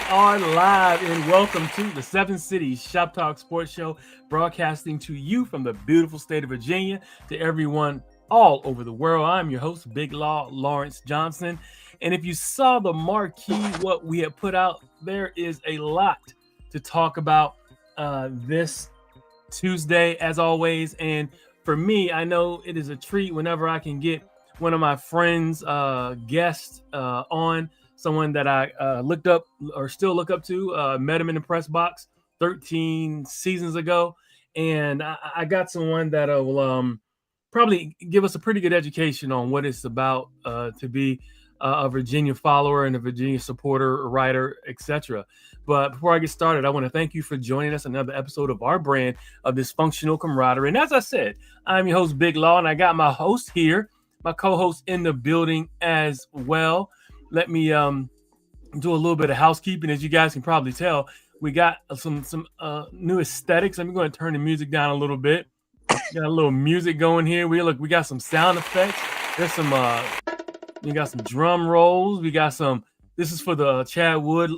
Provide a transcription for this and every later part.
are live and welcome to the Seven Cities Shoptalk Sports Show, broadcasting to you from the beautiful state of Virginia to everyone all over the world. I'm your host, Big Law Lawrence Johnson. And if you saw the marquee, what we have put out, there is a lot to talk about this Tuesday, as always. And for me, I know it is a treat whenever I can get one of my friends, guests on, someone that I looked up or still look up to, met him in the press box 13 seasons ago. And I got someone that will probably give us a pretty good education on what it's about to be a Virginia follower and a Virginia supporter, writer, etc. But before I get started, I want to thank you for joining us another episode of our brand of Dysfunctional Camaraderie. And as I said, I'm your host, Big Law, and I got my host here, my co-host in the building as well. Let me do a little bit of housekeeping. As you guys can probably tell, we got some new aesthetics. I'm going to turn the music down a little bit. Got a little music going here. We got some sound effects. There's some we got some drum rolls. We got some. This is for the Chad Wood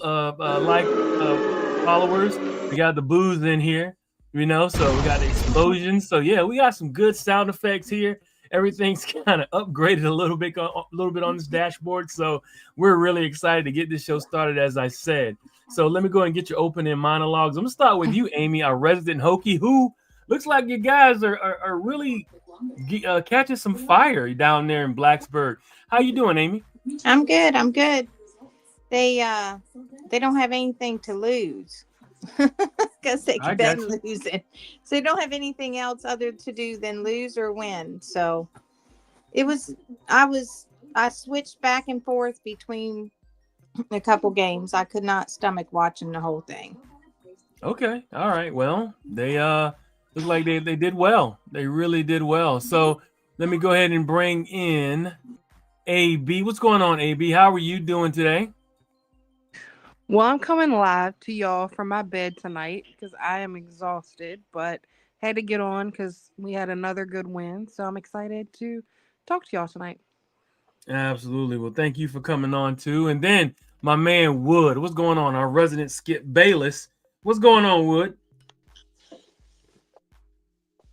followers. We got the booze in here, So we got the explosions. So yeah, we got some good sound effects here. Everything's kind of upgraded a little bit on this dashboard. So we're really excited to get this show started, as I said. So let me go and get your opening monologues. I'm gonna start with you, Amy, our resident Hokie, who looks like you guys are really catching some fire down there in Blacksburg. How you doing, Amy? I'm good. They don't have anything to lose because they've been losing. So they don't have anything else other to do than lose or win. So I switched back and forth between a couple games. I could not stomach watching the whole thing. Okay. All right. Well, they look like they did well. They really did well. So let me go ahead and bring in AB. What's going on, AB? How are you doing today? Well, I'm coming live to y'all from my bed tonight because I am exhausted, but had to get on because we had another good win. So I'm excited to talk to y'all tonight. Absolutely. Well, thank you for coming on too. And then my man Wood. What's going on? Our resident Skip Bayless. What's going on, Wood?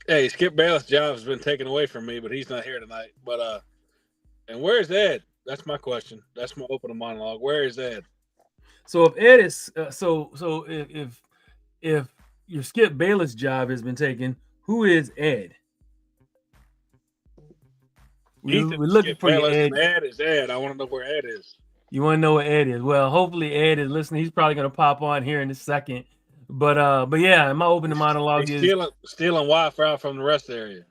Hey, Skip Bayless' job has been taken away from me, but he's not here tonight. But and where's Ed? That's my question. That's my opening monologue. Where is Ed? So if Ed is if your Skip Bayless job has been taken, who is Ed? We're looking for you, Ed. Ed is Ed. I want to know where Ed is. You want to know where Ed is? Well, hopefully Ed is listening. He's probably going to pop on here in a second. But yeah, my opening monologue is stealing Wi-Fi from the rest area.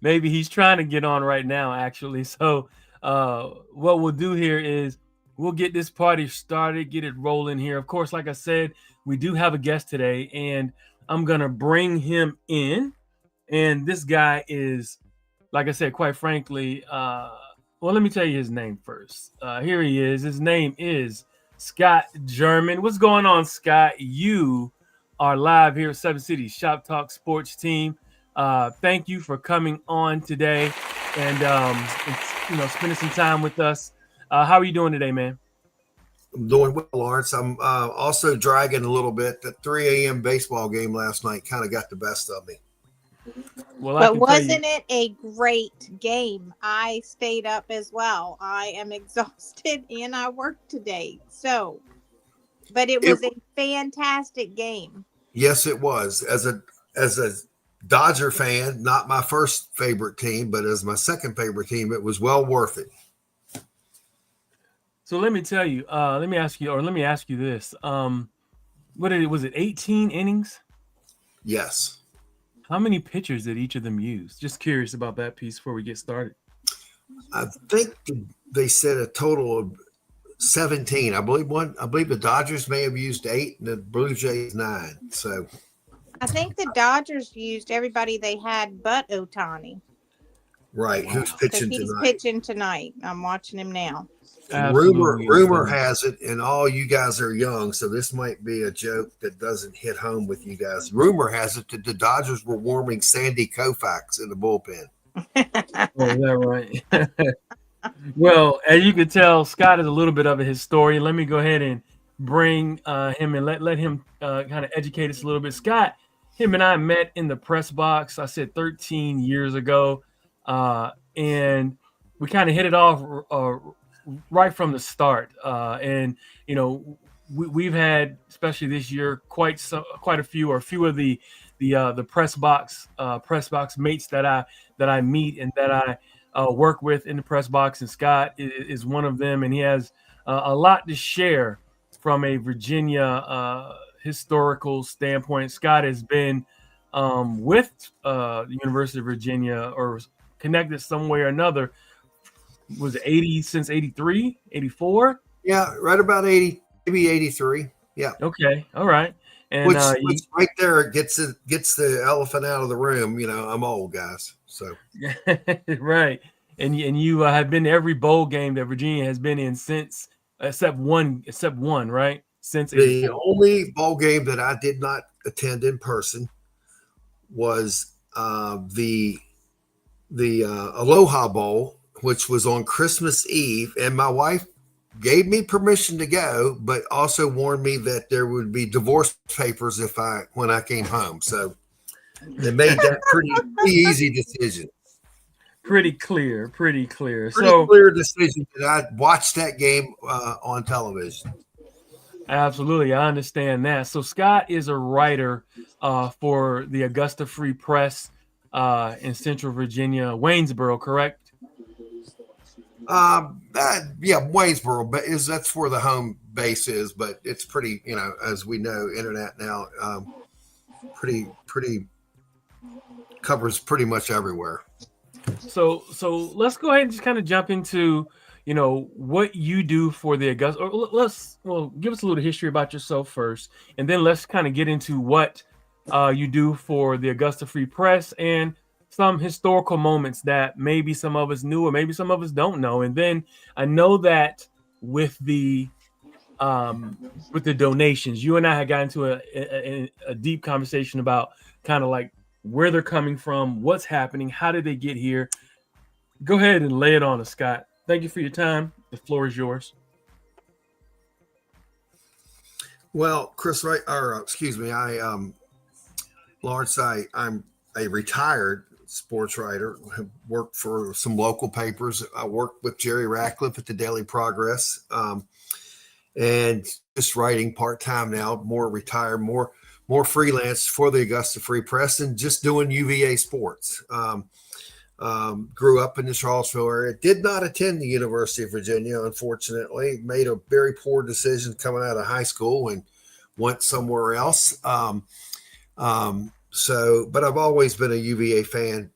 Maybe he's trying to get on right now, actually. So what we'll do here is we'll get this party started, get it rolling here. Of course, like I said, we do have a guest today, and I'm going to bring him in. And this guy is, like I said, quite frankly, well, let me tell you his name first. Here he is. His name is Scott German. What's going on, Scott? You are live here at Seven Cities Shop Talk Sports Team. Thank you for coming on today and spending some time with us. How are you doing today, man? I'm doing well, Lawrence. I'm also dragging a little bit. The 3 a.m. baseball game last night kind of got the best of me. Well, but wasn't it a great game? I stayed up as well. I am exhausted and I worked today. But it was a fantastic game. Yes, it was. As a Dodger fan, not my first favorite team, but as my second favorite team, it was well worth it. So let me tell you, let me ask you this. Was it 18 innings? Yes. How many pitchers did each of them use? Just curious about that piece before we get started. I think they said a total of 17. I believe the Dodgers may have used 8 and the Blue Jays 9. So I think the Dodgers used everybody they had but Ohtani. Right. Who's pitching tonight? He's pitching tonight. I'm watching him now. Rumor has it, and all you guys are young, so this might be a joke that doesn't hit home with you guys. Rumor has it that the Dodgers were warming Sandy Koufax in the bullpen. Oh, is that right? Well, as you can tell, Scott is a little bit of a historian. Let me go ahead and bring him and let him kind of educate us a little bit. Scott, him and I met in the press box. I said 13 years ago, and we kind of hit it off right from the start. And you know, we've had, especially this year, quite a few of the press box mates that I meet and that I work with in the press box. And Scott is one of them, and he has a lot to share from a Virginia historical standpoint. Scott has been with the University of Virginia or connected some way or another. Was it 80 since 83, 84? Yeah, right about 80, maybe 83. Yeah. Okay. All right. And which right there gets the elephant out of the room. You know, I'm old, guys. So right. And you have been to every bowl game that Virginia has been in since except one, right? Since the 84. only bowl game that I did not attend in person was the Aloha Bowl, which was on Christmas Eve, and my wife gave me permission to go, but also warned me that there would be divorce papers when I came home. So they made that pretty easy decision. Pretty clear. Pretty clear decision that I watched that game on television. Absolutely, I understand that. So Scott is a writer for the Agusta Free Press in Central Virginia, Waynesboro, correct? Yeah, Waynesboro, but that's where the home base is. But it's pretty, you know, as we know, internet now, pretty covers pretty much everywhere. So let's go ahead and just kind of jump into, you know, what you do for the Augusta. Or give us a little history about yourself first, and then let's kind of get into what you do for the Agusta Free Press and some historical moments that maybe some of us knew or maybe some of us don't know. And then I know that with the donations, you and I had gotten into a deep conversation about kind of like where they're coming from, what's happening, how did they get here. Go ahead and lay it on us, Scott. Thank you for your time. The floor is yours. Well, Chris, Lawrence, I'm a retired sports writer. I worked for some local papers. I worked with Jerry Ratcliffe at the Daily Progress, and just writing part-time now, more retired, more freelance for the Augusta Free Press, and just doing UVA sports. Grew up in the Charlottesville area. Did not attend the University of Virginia, unfortunately. Made a very poor decision coming out of high school and went somewhere else. But I've always been a UVA fan.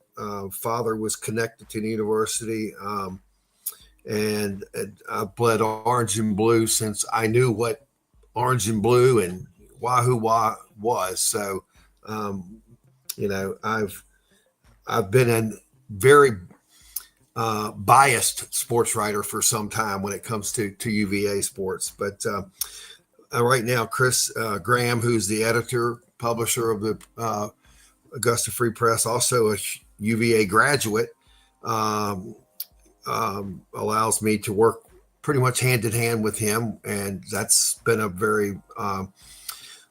Father was connected to the university, and I've bled orange and blue since I knew what orange and blue and Wahoo was. So, you know, I've been a very biased sports writer for some time when it comes to UVA sports. But right now, Chris Graham, who's the editor, publisher of the Augusta Free Press, also a UVA graduate, allows me to work pretty much hand in hand with him. And that's been a very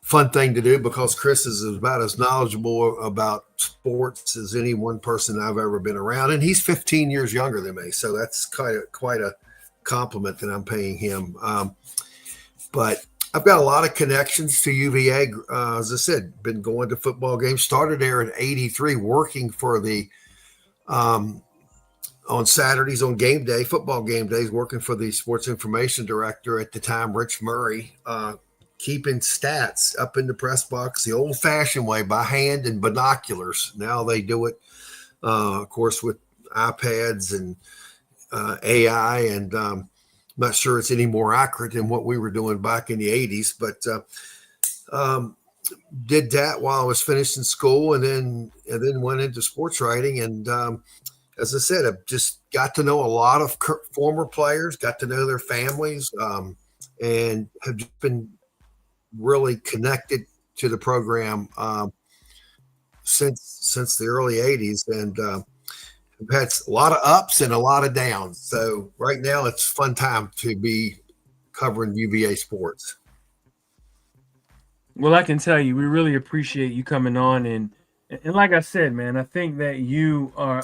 fun thing to do, because Chris is about as knowledgeable about sports as any one person I've ever been around. And he's 15 years younger than me. So that's quite a compliment that I'm paying him. But I've got a lot of connections to UVA. As I said, been going to football games, started there in 83, working for the, on Saturdays on game day, football game days, working for the sports information director at the time, Rich Murray, keeping stats up in the press box the old fashioned way by hand and binoculars. Now they do it, of course, with iPads and AI, and not sure it's any more accurate than what we were doing back in the 80s, but did that while I was finishing school, and then went into sports writing. And as I said, I've just got to know a lot of former players, got to know their families, and have just been really connected to the program since the early 80s. And we've had a lot of ups and a lot of downs. So right now it's a fun time to be covering UVA sports. Well, I can tell you, we really appreciate you coming on, and like I said, man, I think that you are,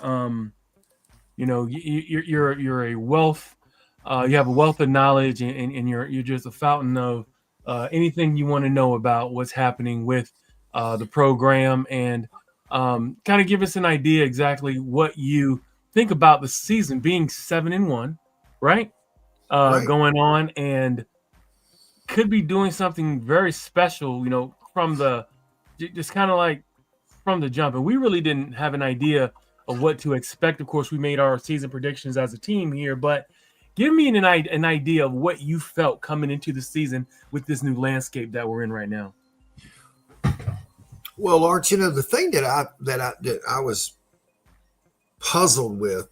you're a wealth, you have a wealth of knowledge, and you're just a fountain of anything you want to know about what's happening with the program, and kind of give us an idea exactly what you think about the season being 7-1, right? Right. Going on, and could be doing something very special, from the just kind of like from the jump. And we really didn't have an idea of what to expect. Of course, we made our season predictions as a team here, but give me an idea of what you felt coming into the season with this new landscape that we're in right now. Well, Lawrence, the thing that I was puzzled with,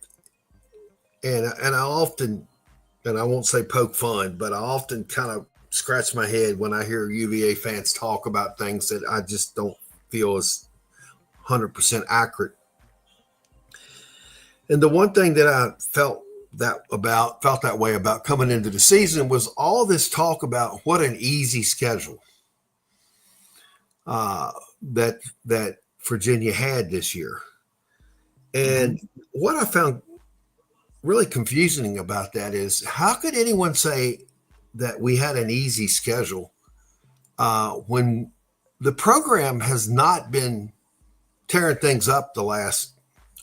and I often, and I won't say poke fun, but I often kind of scratch my head when I hear UVA fans talk about things that I just don't feel is 100% accurate. And the one thing that I felt that way about coming into the season was all this talk about what an easy schedule that Virginia had this year. And what I found really confusing about that is, how could anyone say that we had an easy schedule when the program has not been tearing things up the last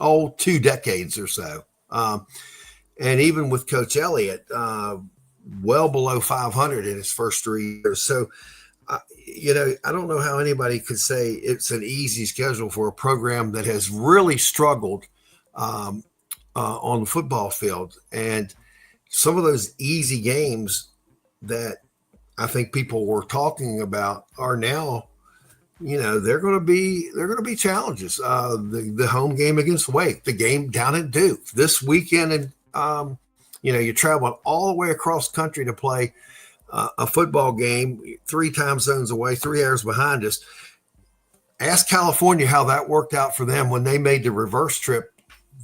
2 decades or so, and even with Coach Elliott, well below 500 in his first 3 years. So I don't know how anybody could say it's an easy schedule for a program that has really struggled on the football field. And some of those easy games that I think people were talking about are now, they're going to be challenges. The home game against Wake, the game down at Duke this weekend, and you travel all the way across country to play a football game 3 time zones away, 3 hours behind us. Ask California how that worked out for them when they made the reverse trip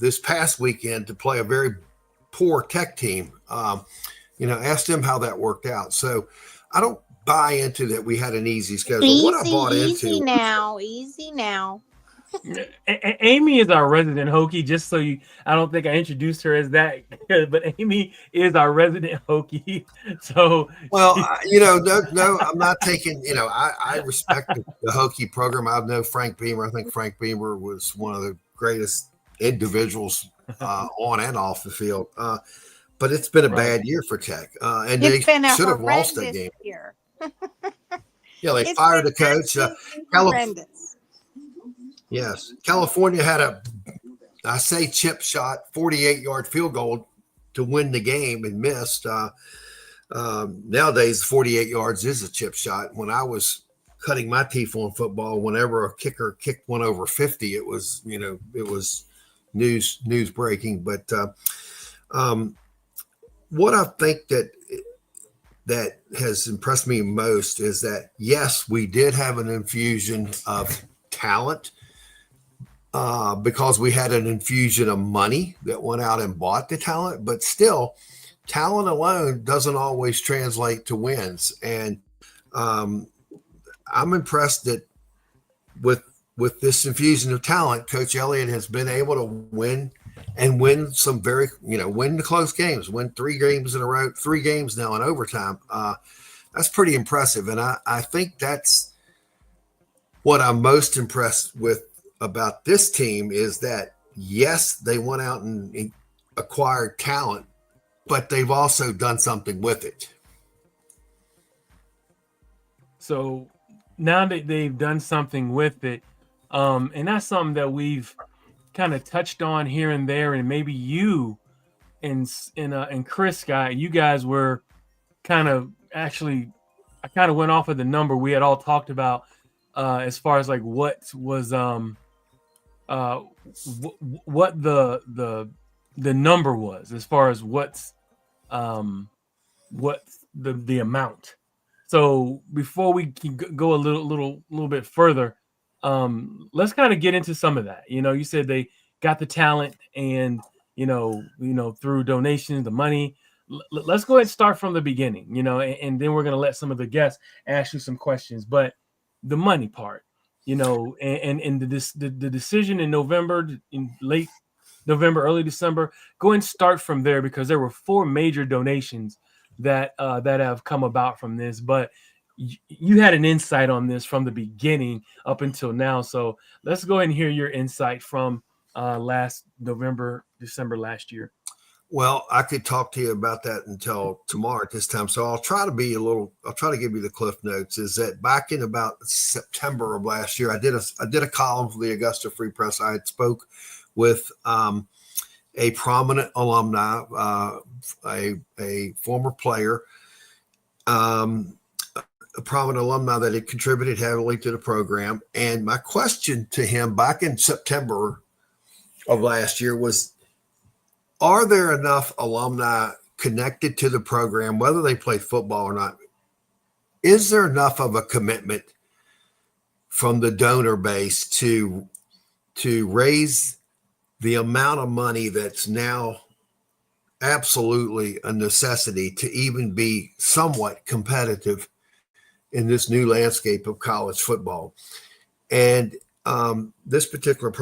this past weekend to play a very poor Tech team. Ask them how that worked out. So I don't buy into that we had an easy schedule. Easy now. Amy is our resident Hokie, just so I don't think I introduced her as that, but Amy is our resident Hokie. So, well, no, I'm not taking, I respect the Hokie program. I know Frank Beamer. I think Frank Beamer was one of the greatest individuals on and off the field. But it's been a bad year for Tech. And they should have lost that game. Year. They fired the coach. Horrendous. Yes. California had chip shot, 48-yard field goal to win the game and missed. Nowadays, 48 yards is a chip shot. When I was cutting my teeth on football, whenever a kicker kicked one over 50, it was news breaking. But what I think that has impressed me most is that, yes, we did have an infusion of talent because we had an infusion of money that went out and bought the talent, but still, talent alone doesn't always translate to wins. And I'm impressed that with this infusion of talent, Coach Elliott has been able to win some very, win the close games, win 3 games in a row, 3 games now in overtime. That's pretty impressive. And I think that's what I'm most impressed with about this team is that, yes, they went out and acquired talent, but they've also done something with it. So now that they've done something with it, and that's something that we've kind of touched on here and there, and maybe you and Chris you guys were kind of actually, I kind of went off of the number we had all talked about as far as like what was what the number was as far as what's the amount. So before we can go a little bit further, let's kind of get into some of that. You said they got the talent and through donations, the money. Let's go ahead and start from the beginning, and then we're going to let some of the guests ask you some questions. But the money part, and the decision in November, in late November, early December, go and start from there, because there were 4 major donations that have come about from this. But you had an insight on this from the beginning up until now. So let's go ahead and hear your insight from last November, December last year. Well, I could talk to you about that until tomorrow at this time. So I'll try to give you the cliff notes. Is that back in about September of last year, I did a column for the Augusta Free Press. I had spoke with a prominent alumni, a former player, a prominent alumni that had contributed heavily to the program. And my question to him back in September of last year was, are there enough alumni connected to the program, whether they play football or not? Is there enough of a commitment from the donor base to raise the amount of money that's now absolutely a necessity to even be somewhat competitive in this new landscape of college football? And this particular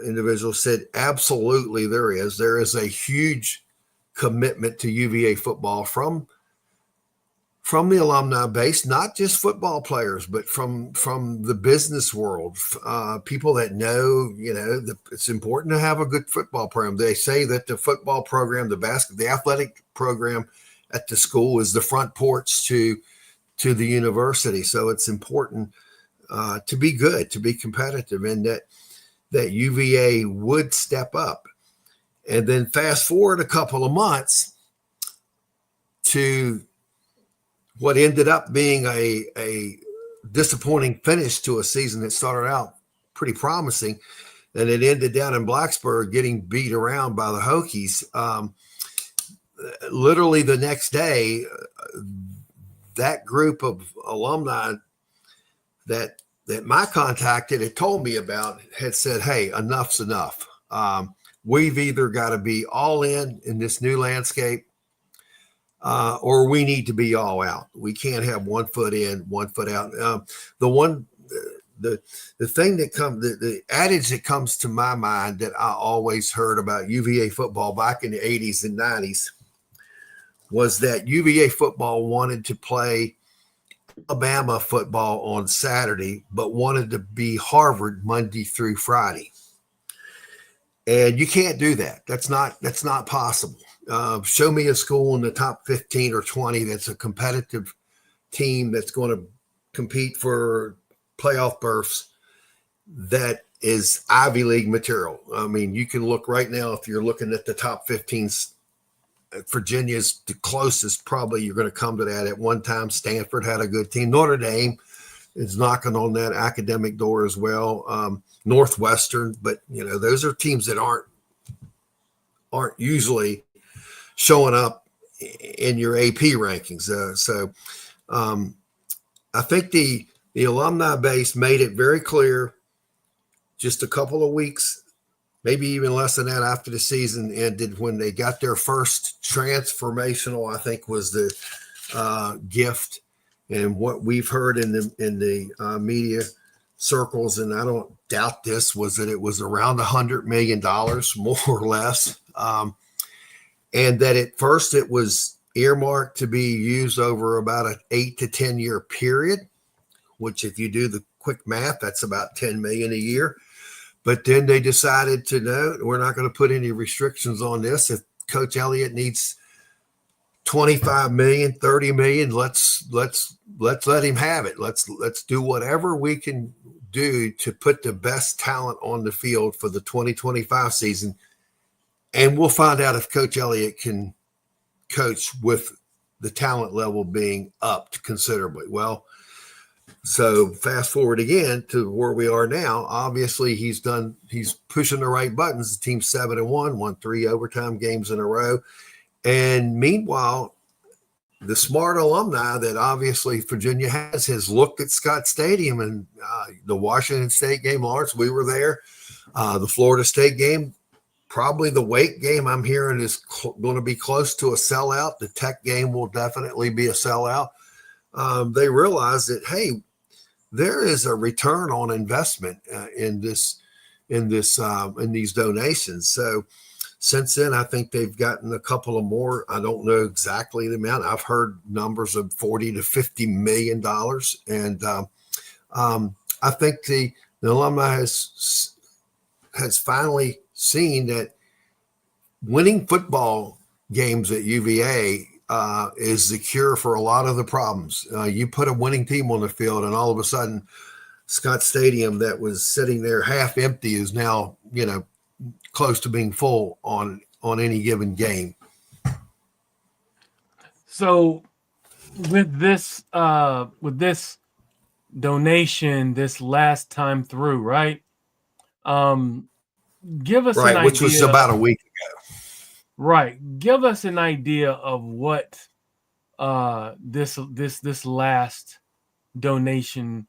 individual said, absolutely, there is a huge commitment to UVA football from the alumni base, not just football players, but from the business world, people that know, it's important to have a good football program. They say that the football program, the athletic program at the school is the front porch to the university. So it's important to be good, to be competitive, and that UVA would step up. And then fast forward a couple of months to what ended up being a disappointing finish to a season that started out pretty promising, and it ended down in Blacksburg getting beat around by the Hokies. Literally the next day, that group of alumni that my contacted had told me about had said, hey, enough's enough. We've either got to be all in this new landscape, or we need to be all out. We can't have 1 foot in, 1 foot out. The thing the adage that comes to my mind that I always heard about UVA football back in the 80s and 90s was that UVA football wanted to play Alabama football on Saturday, but wanted to be Harvard Monday through Friday. And you can't do that. That's not possible. Show me a school in the top 15 or 20 that's a competitive team that's going to compete for playoff berths that is Ivy League material. I mean, you can look right now, if you're looking at the top 15s, Virginia's the closest probably you're going to come to that. At one time, Stanford had a good team. Notre Dame is knocking on that academic door as well. Northwestern, but those are teams that aren't usually showing up in your AP rankings. So I think the alumni base made it very clear just a couple of weeks, maybe even less than that, after the season ended, when they got their first transformational, I think was the gift. And what we've heard in the media circles, and I don't doubt this, was that it was around $100 million, more or less. And that at first it was earmarked to be used over about an 8 to 10 year period, which if you do the quick math, that's about $10 million a year. But then they decided to, no, we're not going to put any restrictions on this. If Coach Elliott needs 25 million, 30 million, let's let him have it. Let's do whatever we can do to put the best talent on the field for the 2025 season. And we'll find out if Coach Elliott can coach with the talent level being upped considerably. Well, so fast forward again to where we are now. Obviously, he's pushing the right buttons. The team's 7-1, won 3 overtime games in a row. And meanwhile, the smart alumni that obviously Virginia has looked at Scott Stadium, and the Washington State game, Lawrence, we were there. The Florida State game, probably the Wake game, I'm hearing is going to be close to a sellout. The Tech game will definitely be a sellout. They realize that, hey, there is a return on investment in these donations. So since then, I think they've gotten a couple of more. I don't know exactly the amount. I've heard numbers of $40 to $50 million, and I think the alumni has finally seen that winning football games at UVA is the cure for a lot of the problems. You put a winning team on the field, and all of a sudden, Scott Stadium that was sitting there half empty is now, close to being full on any given game. So with this donation this last time through, right? Give us an idea, which was about a week ago. Right. Give us an idea of what this last donation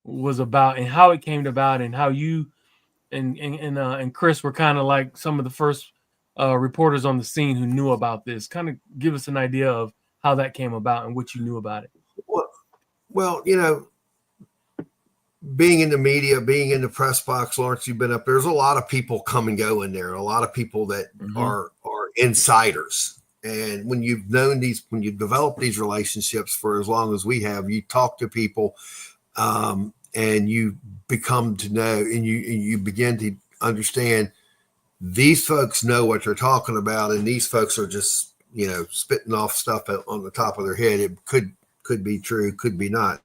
was about and how it came about, and how you and Chris were kind of like some of the first reporters on the scene who knew about this. Kind of give us an idea of how that came about and what you knew about it. Well, being in the media, being in the press box, Lawrence, you've been up. There's a lot of people come and go in there, a lot of people that are insiders. And when you've when you've developed these relationships for as long as we have, you talk to people, and you become to know, and you begin to understand these folks know what they're talking about, and these folks are just spitting off stuff on the top of their head. It could be true, could be not,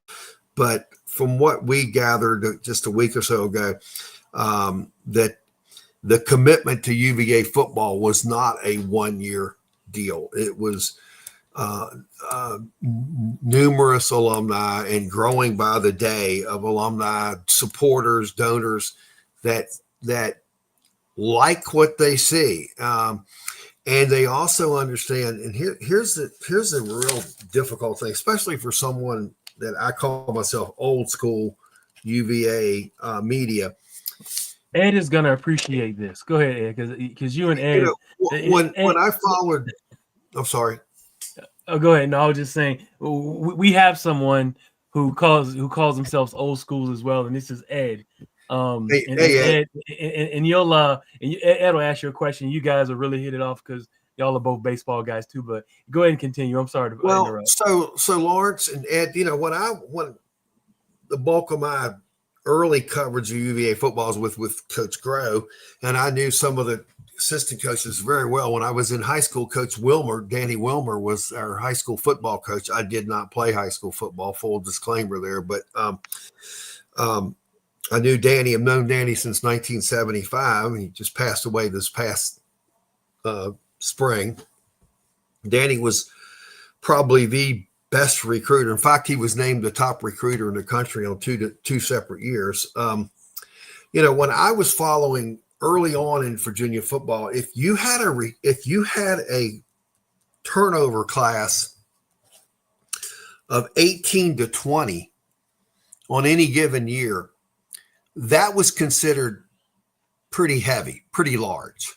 but from what we gathered just a week or so ago, that the commitment to UVA football was not a 1-year deal. It was numerous alumni and growing by the day of alumni, supporters, donors that like what they see. And they also understand, and here's the real difficult thing, especially for someone that I call myself old school UVA media. Ed is going to appreciate this. Go ahead, Ed, because you and Ed. When I followed, I'm sorry. Oh, go ahead. No, I was just saying we have someone who calls themselves old schools as well, and this is Ed. Ed, and you'll Ed will ask you a question. You guys will really hit it off because y'all are both baseball guys too. But go ahead and continue. I'm sorry to interrupt. So Lawrence and Ed, when the bulk of my early coverage of UVA football was with Coach Groh, and I knew some of the assistant coaches very well. When I was in high school, Coach Danny Wilmer was our high school football coach. I did not play high school football, full disclaimer there, but I knew Danny. I've known Danny since 1975. He just passed away this past spring. Danny was probably the best recruiter. In fact, he was named the top recruiter in the country on two separate years. When I was following early on in Virginia football, if you had a turnover class of 18 to 20 on any given year, that was considered pretty heavy, pretty large.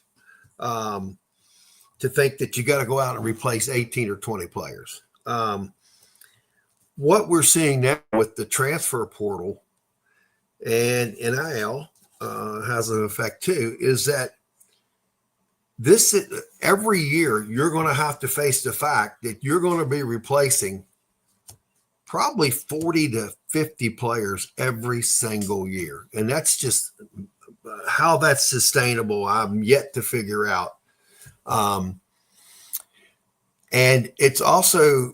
To think that you got to go out and replace 18 or 20 players. What we're seeing now with the transfer portal and NIL has an effect too, is that every year you're going to have to face the fact that you're going to be replacing probably 40 to 50 players every single year. And that's just how that's sustainable. I'm yet to figure out. And it's also,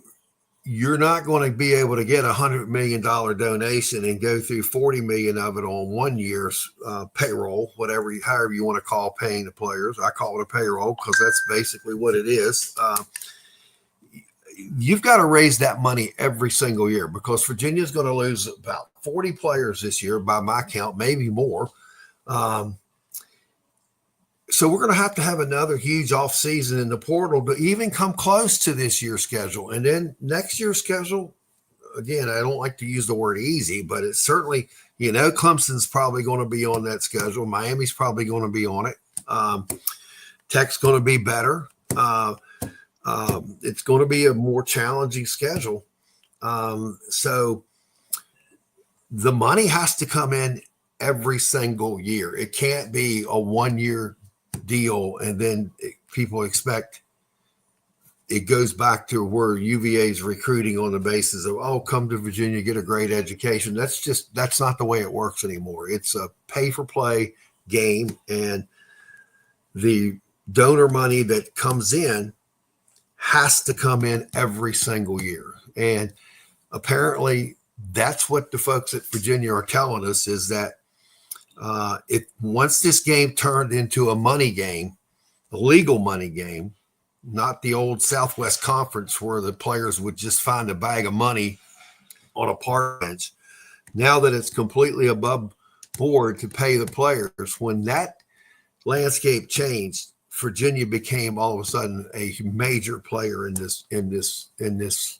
you're not going to be able to get $100 million donation and go through 40 million of it on 1 year's payroll, however you want to call paying the players. I call it a payroll because that's basically what it is. You've got to raise that money every single year because Virginia's going to lose about 40 players this year by my count, maybe more. So we're going to have another huge offseason in the portal to even come close to this year's schedule. And then next year's schedule, again, I don't like to use the word easy, but it's certainly, Clemson's probably going to be on that schedule. Miami's probably going to be on it. Tech's going to be better. It's going to be a more challenging schedule. So the money has to come in every single year. It can't be a 1-year deal and then people expect it goes back to where UVA is recruiting on the basis of, oh, come to Virginia, get a great education. That's not the way it works anymore. It's a pay for play game, and the donor money that comes in has to come in every single year. And apparently that's what the folks at Virginia are telling us, is that once this game turned into a money game, a legal money game, not the old Southwest Conference where the players would just find a bag of money on a park bench. Now that it's completely above board to pay the players, when that landscape changed, Virginia became all of a sudden a major player in this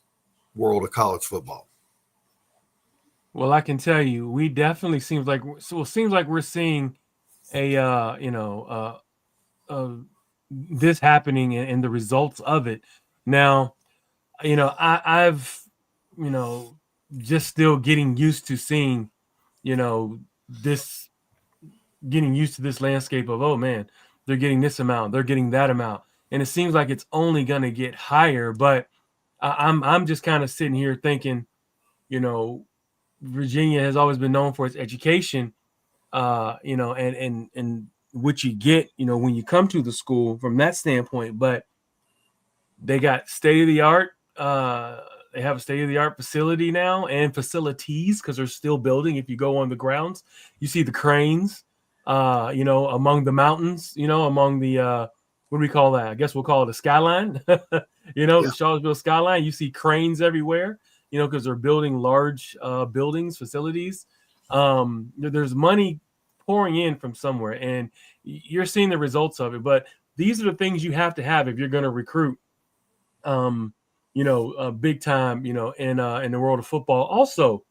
world of college football. Well, I can tell you, we definitely seems like we're seeing this happening and the results of it. Now, I've just still getting used to seeing, this, getting used to this landscape of, oh man, they're getting this amount, they're getting that amount, and it seems like it's only going to get higher. But I'm just kind of sitting here thinking, Virginia has always been known for its education, and what you get, when you come to the school from that standpoint. But they got state of the art. They have a state of the art facility now, and facilities, because they're still building. If you go on the grounds, you see the cranes, among the mountains, among the what do we call that? I guess we'll call it a skyline. The Charlottesville skyline. You see cranes everywhere, because they're building large buildings, facilities. There's money pouring in from somewhere, and you're seeing the results of it. But these are the things you have to have if you're going to recruit, big time, in the world of football. Also,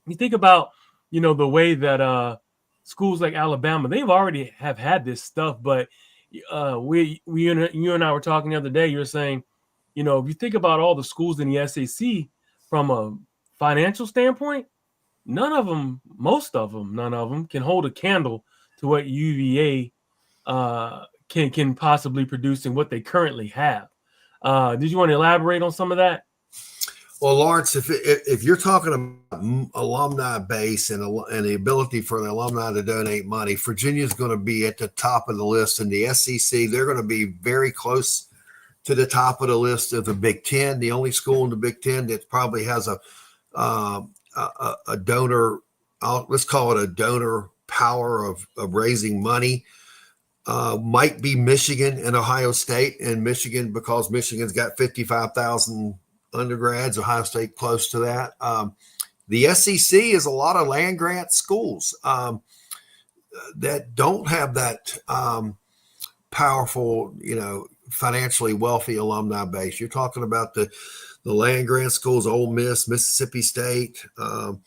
you think about, the way that schools like Alabama, they've already have had this stuff, but you and I were talking the other day. You were saying, if you think about all the schools in the SEC from a financial standpoint, none of them can hold a candle to what UVA can possibly produce and what they currently have. Did you want to elaborate on some of that? Well, Lawrence, if you're talking about alumni base and the ability for the alumni to donate money, Virginia's going to be at the top of the list. In the SEC, they're going to be very close to the top of the list of the Big Ten. The only school in the Big Ten that probably has a donor, let's call it a donor power of raising money, might be Michigan and Ohio State. And Michigan, because Michigan's got 55,000 undergrads, Ohio State close to that. The SEC is a lot of land grant schools that don't have that powerful, financially wealthy alumni base. You're talking about the land grant schools, Ole Miss, Mississippi State. Oh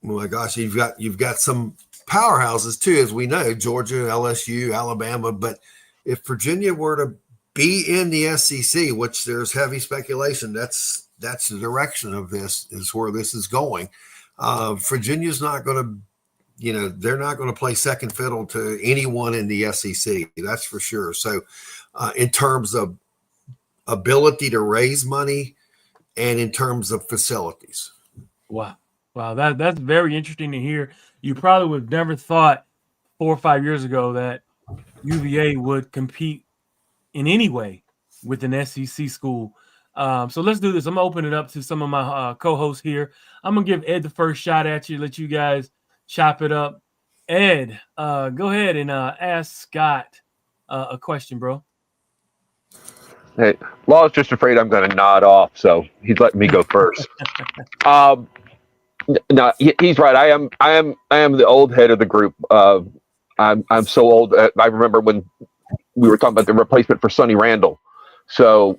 my gosh, you've got some powerhouses too, as we know, Georgia, LSU, Alabama. But if Virginia were to be in the SEC, which there's heavy speculation, that's the direction of this, is where this is going. Virginia's not going to, they're not going to play second fiddle to anyone in the SEC. That's for sure. So in terms of ability to raise money and in terms of facilities. Wow. That's very interesting to hear. You probably would have never thought 4 or 5 years ago that UVA would compete in any way with an SEC school. So let's do this. I'm going to open it up to some of my co-hosts here. I'm going to give Ed the first shot at you, let you guys chop it up. Ed, go ahead and ask Scott a question, bro. Hey, Law's just afraid I'm going to nod off, so he's letting me go first. No, he's right. I am the old head of the group. I'm so old. I remember when we were talking about the replacement for Sonny Randall. So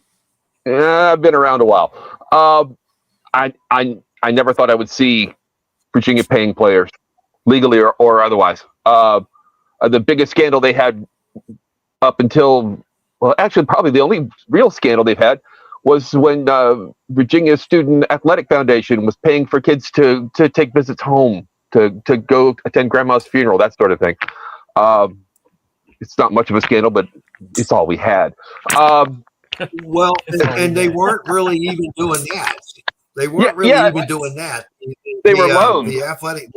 I've been around a while. I never thought I would see Virginia paying players legally or otherwise. The biggest scandal they had up until, well, actually probably the only real scandal they've had was when Virginia Student Athletic Foundation was paying for kids to take visits home, to go attend grandma's funeral, that sort of thing. It's not much of a scandal, but it's all we had. Well, and they weren't really even doing that. They weren't really even doing that. They were loans. The athletic,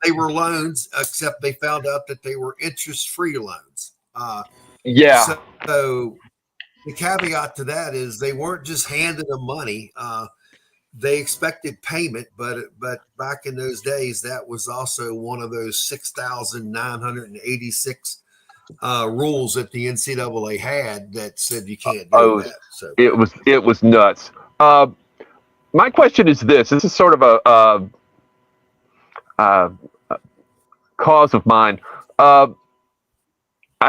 they were loans, except they found out that they were interest-free loans. So the caveat to that is they weren't just handing them money. They expected payment, but back in those days, that was also one of those 6,986 rules that the NCAA had that said you can't do that. So it was nuts. My question is this: this is sort of a cause of mine. I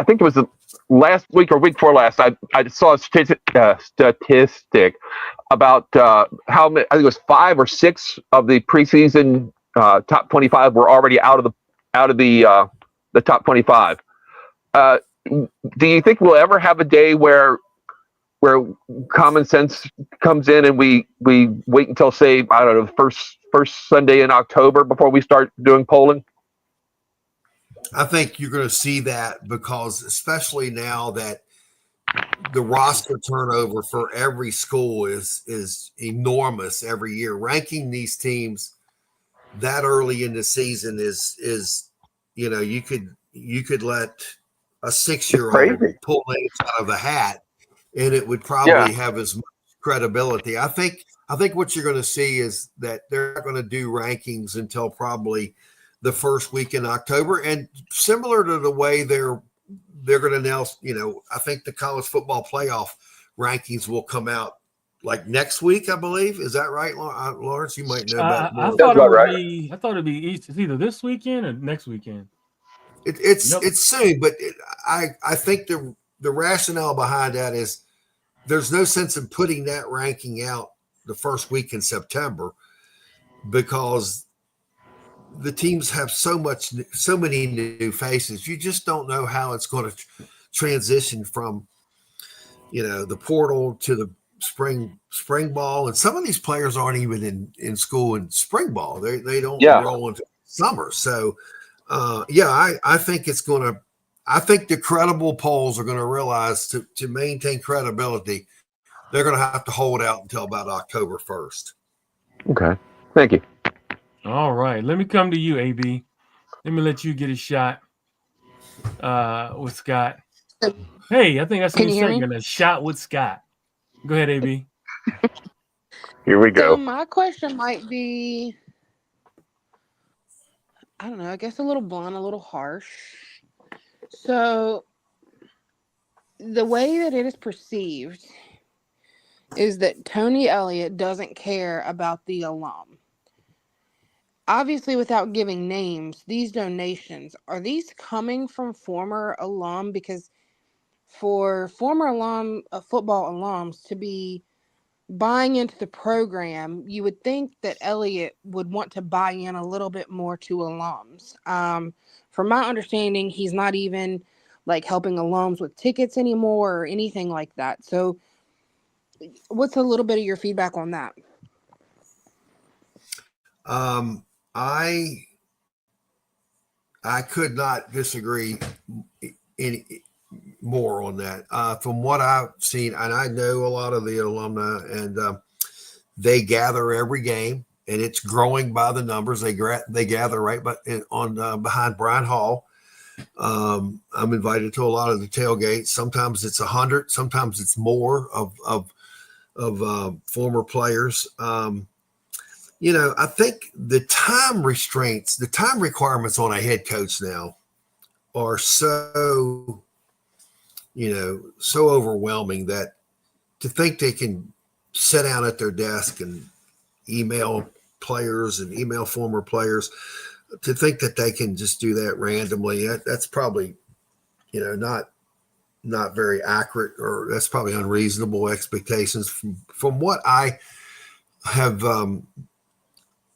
think it was last week or week before last. I saw a statistic about how many. I think it was 5 or 6 of the preseason top 25 were already out of the top 25. Do you think we'll ever have a day where common sense comes in and we wait until, say, I don't know, first Sunday in October before we start doing polling? I think you're going to see that, because especially now that the roster turnover for every school is enormous every year. Ranking these teams that early in the season is you could let a 6-year-old pull names out of a hat, and it would probably have as much credibility. I think what you're going to see is that they're not going to do rankings until probably the first week in October, and similar to the way they're going to announce. I think the college football playoff rankings will come out like next week, I believe. Is that right, Lawrence? You might know about more. I thought it'd be it's either this weekend or next weekend. It's soon, but I think the rationale behind that is there's no sense in putting that ranking out the first week in September, because the teams have so many new faces. You just don't know how it's going to transition from the portal to the spring ball, and some of these players aren't even in school in spring ball. They don't roll into summer. So I think I think the credible polls are going to realize to maintain credibility, they're going to have to hold out until about October 1st. Okay. Thank you. All right. Let me come to you, AB. Let me let you get a shot with Scott. Hey, I think that's what you said. A shot with Scott. Go ahead, AB. Here we go. So my question might be, I don't know, I guess a little blunt, a little harsh. So the way that it is perceived is that Tony Elliott doesn't care about the alum. Obviously, without giving names, these donations, are these coming from former alum? Because for former football alums to be buying into the program, you would think that Elliott would want to buy in a little bit more to alums. From my understanding, he's not even like helping alums with tickets anymore or anything like that. So what's a little bit of your feedback on that? I could not disagree any more on that. From what I've seen, and I know a lot of the alumni, and they gather every game, and it's growing by the numbers. They gather right behind Bryan Hall. I'm invited to a lot of the tailgates. Sometimes it's 100, sometimes it's more of former players. I think the time requirements on a head coach now are so overwhelming that to think they can sit down at their desk and email players and email former players, to think that they can just do that randomly, that's probably, not very accurate, or that's probably unreasonable expectations. From what I have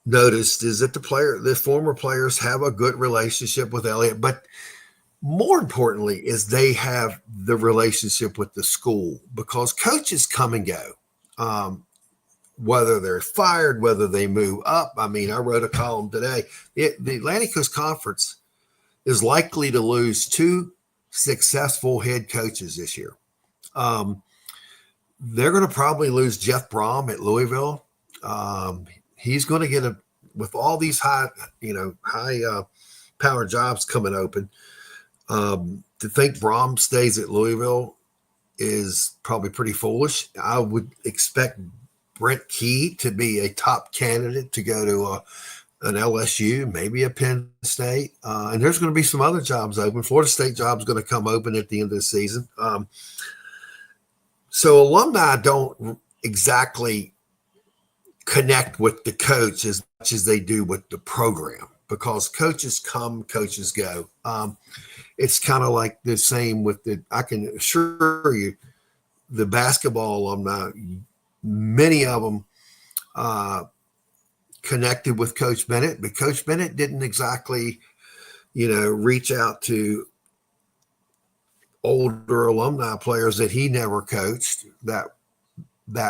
noticed is that the former players have a good relationship with Elliott, but more importantly is they have the relationship with the school, because coaches come and go. whether they're fired, whether they move up. I mean, I wrote a column today. The Atlantic Coast Conference is likely to lose 2 successful head coaches this year. They're going to probably lose Jeff Brom at Louisville. He's going to get with all these high power jobs coming open. To think Brom stays at Louisville is probably pretty foolish. I would expect Brent Key to be a top candidate to go to an LSU, maybe a Penn State. And there's going to be some other jobs open. Florida State job's going to come open at the end of the season. So alumni don't exactly connect with the coach as much as they do with the program, because coaches come, coaches go. It's kind of like the same with I can assure you, the basketball alumni, many of them connected with Coach Bennett, but Coach Bennett didn't exactly, reach out to older alumni players that he never coached that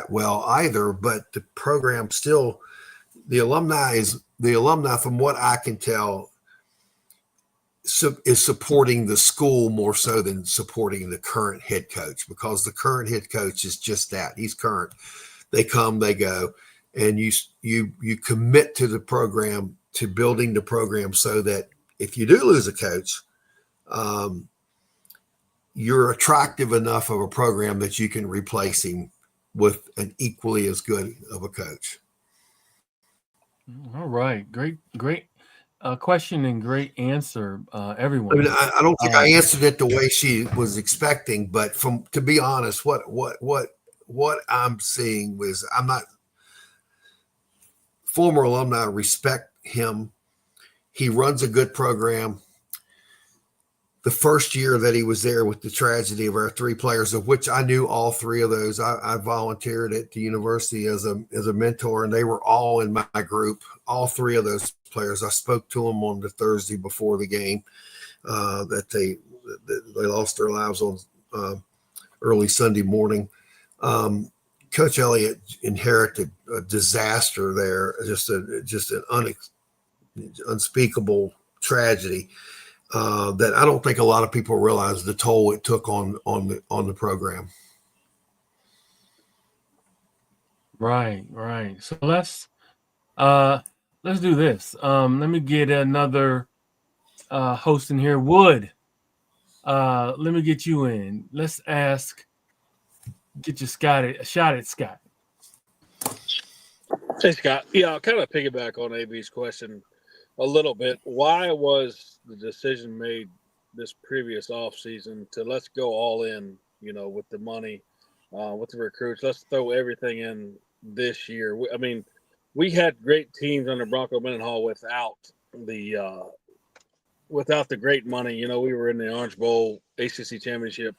well either. But the program still, the alumni from what I can tell is supporting the school more so than supporting the current head coach, because the current head coach is just that. He's current. They come, they go, and you commit to the program, to building the program, so that if you do lose a coach, you're attractive enough of a program that you can replace him with an equally as good of a coach. All right. Great question and great answer, everyone. I mean, I don't think I answered it the way she was expecting, but to be honest, what I'm seeing was, I'm not, former alumni respect him. He runs a good program. The first year that he was there, with the tragedy of our 3 players, of which I knew all 3 of those, I volunteered at the university as a mentor, and they were all in my group. All 3 of those players, I spoke to them on the Thursday before the game, that they lost their lives on early Sunday morning. Coach Elliott inherited a disaster there, just an unspeakable tragedy. That I don't think a lot of people realize the toll it took on the program. Right. So let's do this. Let me get another host in here. Wood, let me get you in. Let's get your shot at Scott. Hey, Scott. Yeah, I'll kind of piggyback on AB's question a little bit. Why was the decision made this previous offseason to let's go all in, with the money, with the recruits? Let's throw everything in this year. I mean, we had great teams under Bronco Mendenhall without the great money. We were in the Orange Bowl ACC championship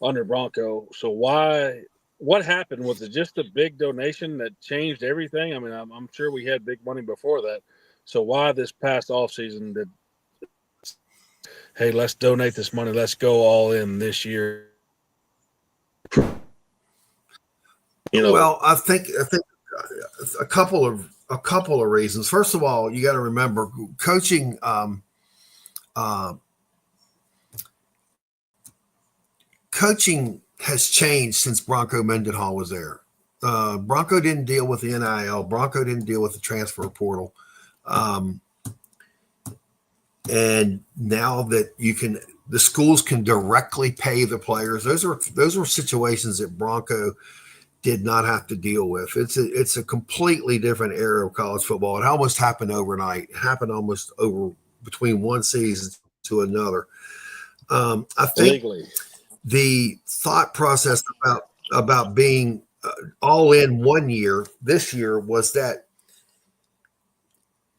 under Bronco. So what happened? Was it just a big donation that changed everything? I mean, I'm sure we had big money before that. So why this past offseason did, hey, let's donate this money, let's go all in this year? Well, I think a couple of reasons. First of all, you got to remember, coaching has changed since Bronco Mendenhall was there. Bronco didn't deal with the NIL. Bronco didn't deal with the transfer portal. And now that the schools can directly pay the players. Those were situations that Bronco did not have to deal with. It's a completely different era of college football. It almost happened overnight. It happened almost over between one season to another. I think the thought process about being all in one year, this year, was that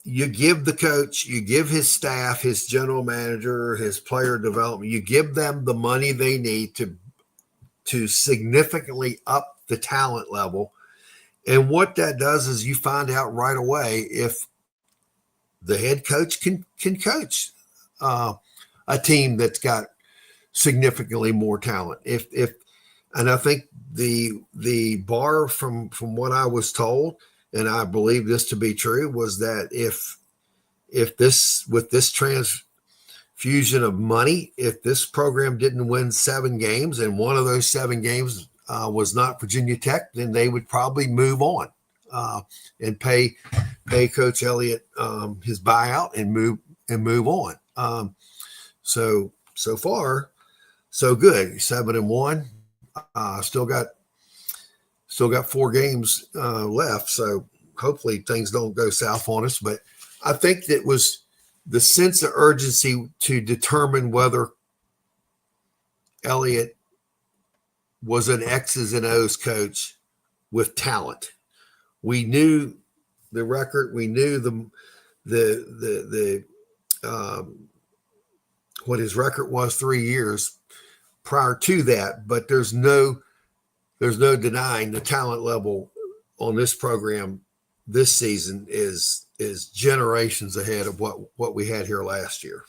you give the coach, you give his staff, his general manager, his player development, you give them the money they need to significantly up the talent level. And what that does is you find out right away if the head coach can coach a team that's got significantly more talent. And I think the bar from what I was told, and I believe this to be true, was that if this with this transfusion of money, if this program didn't win 7 games and one of those 7 games was not Virginia Tech, then they would probably move on and pay Coach Elliott his buyout and move on. So far, so good. 7-1. Still got 4 games left. So hopefully things don't go south on us. But I think that was the sense of urgency to determine whether Elliott was an X's and O's coach with talent. We knew the record. We knew the what his record was 3 years prior to that. But there's no denying the talent level on this program this season is generations ahead of what we had here last year.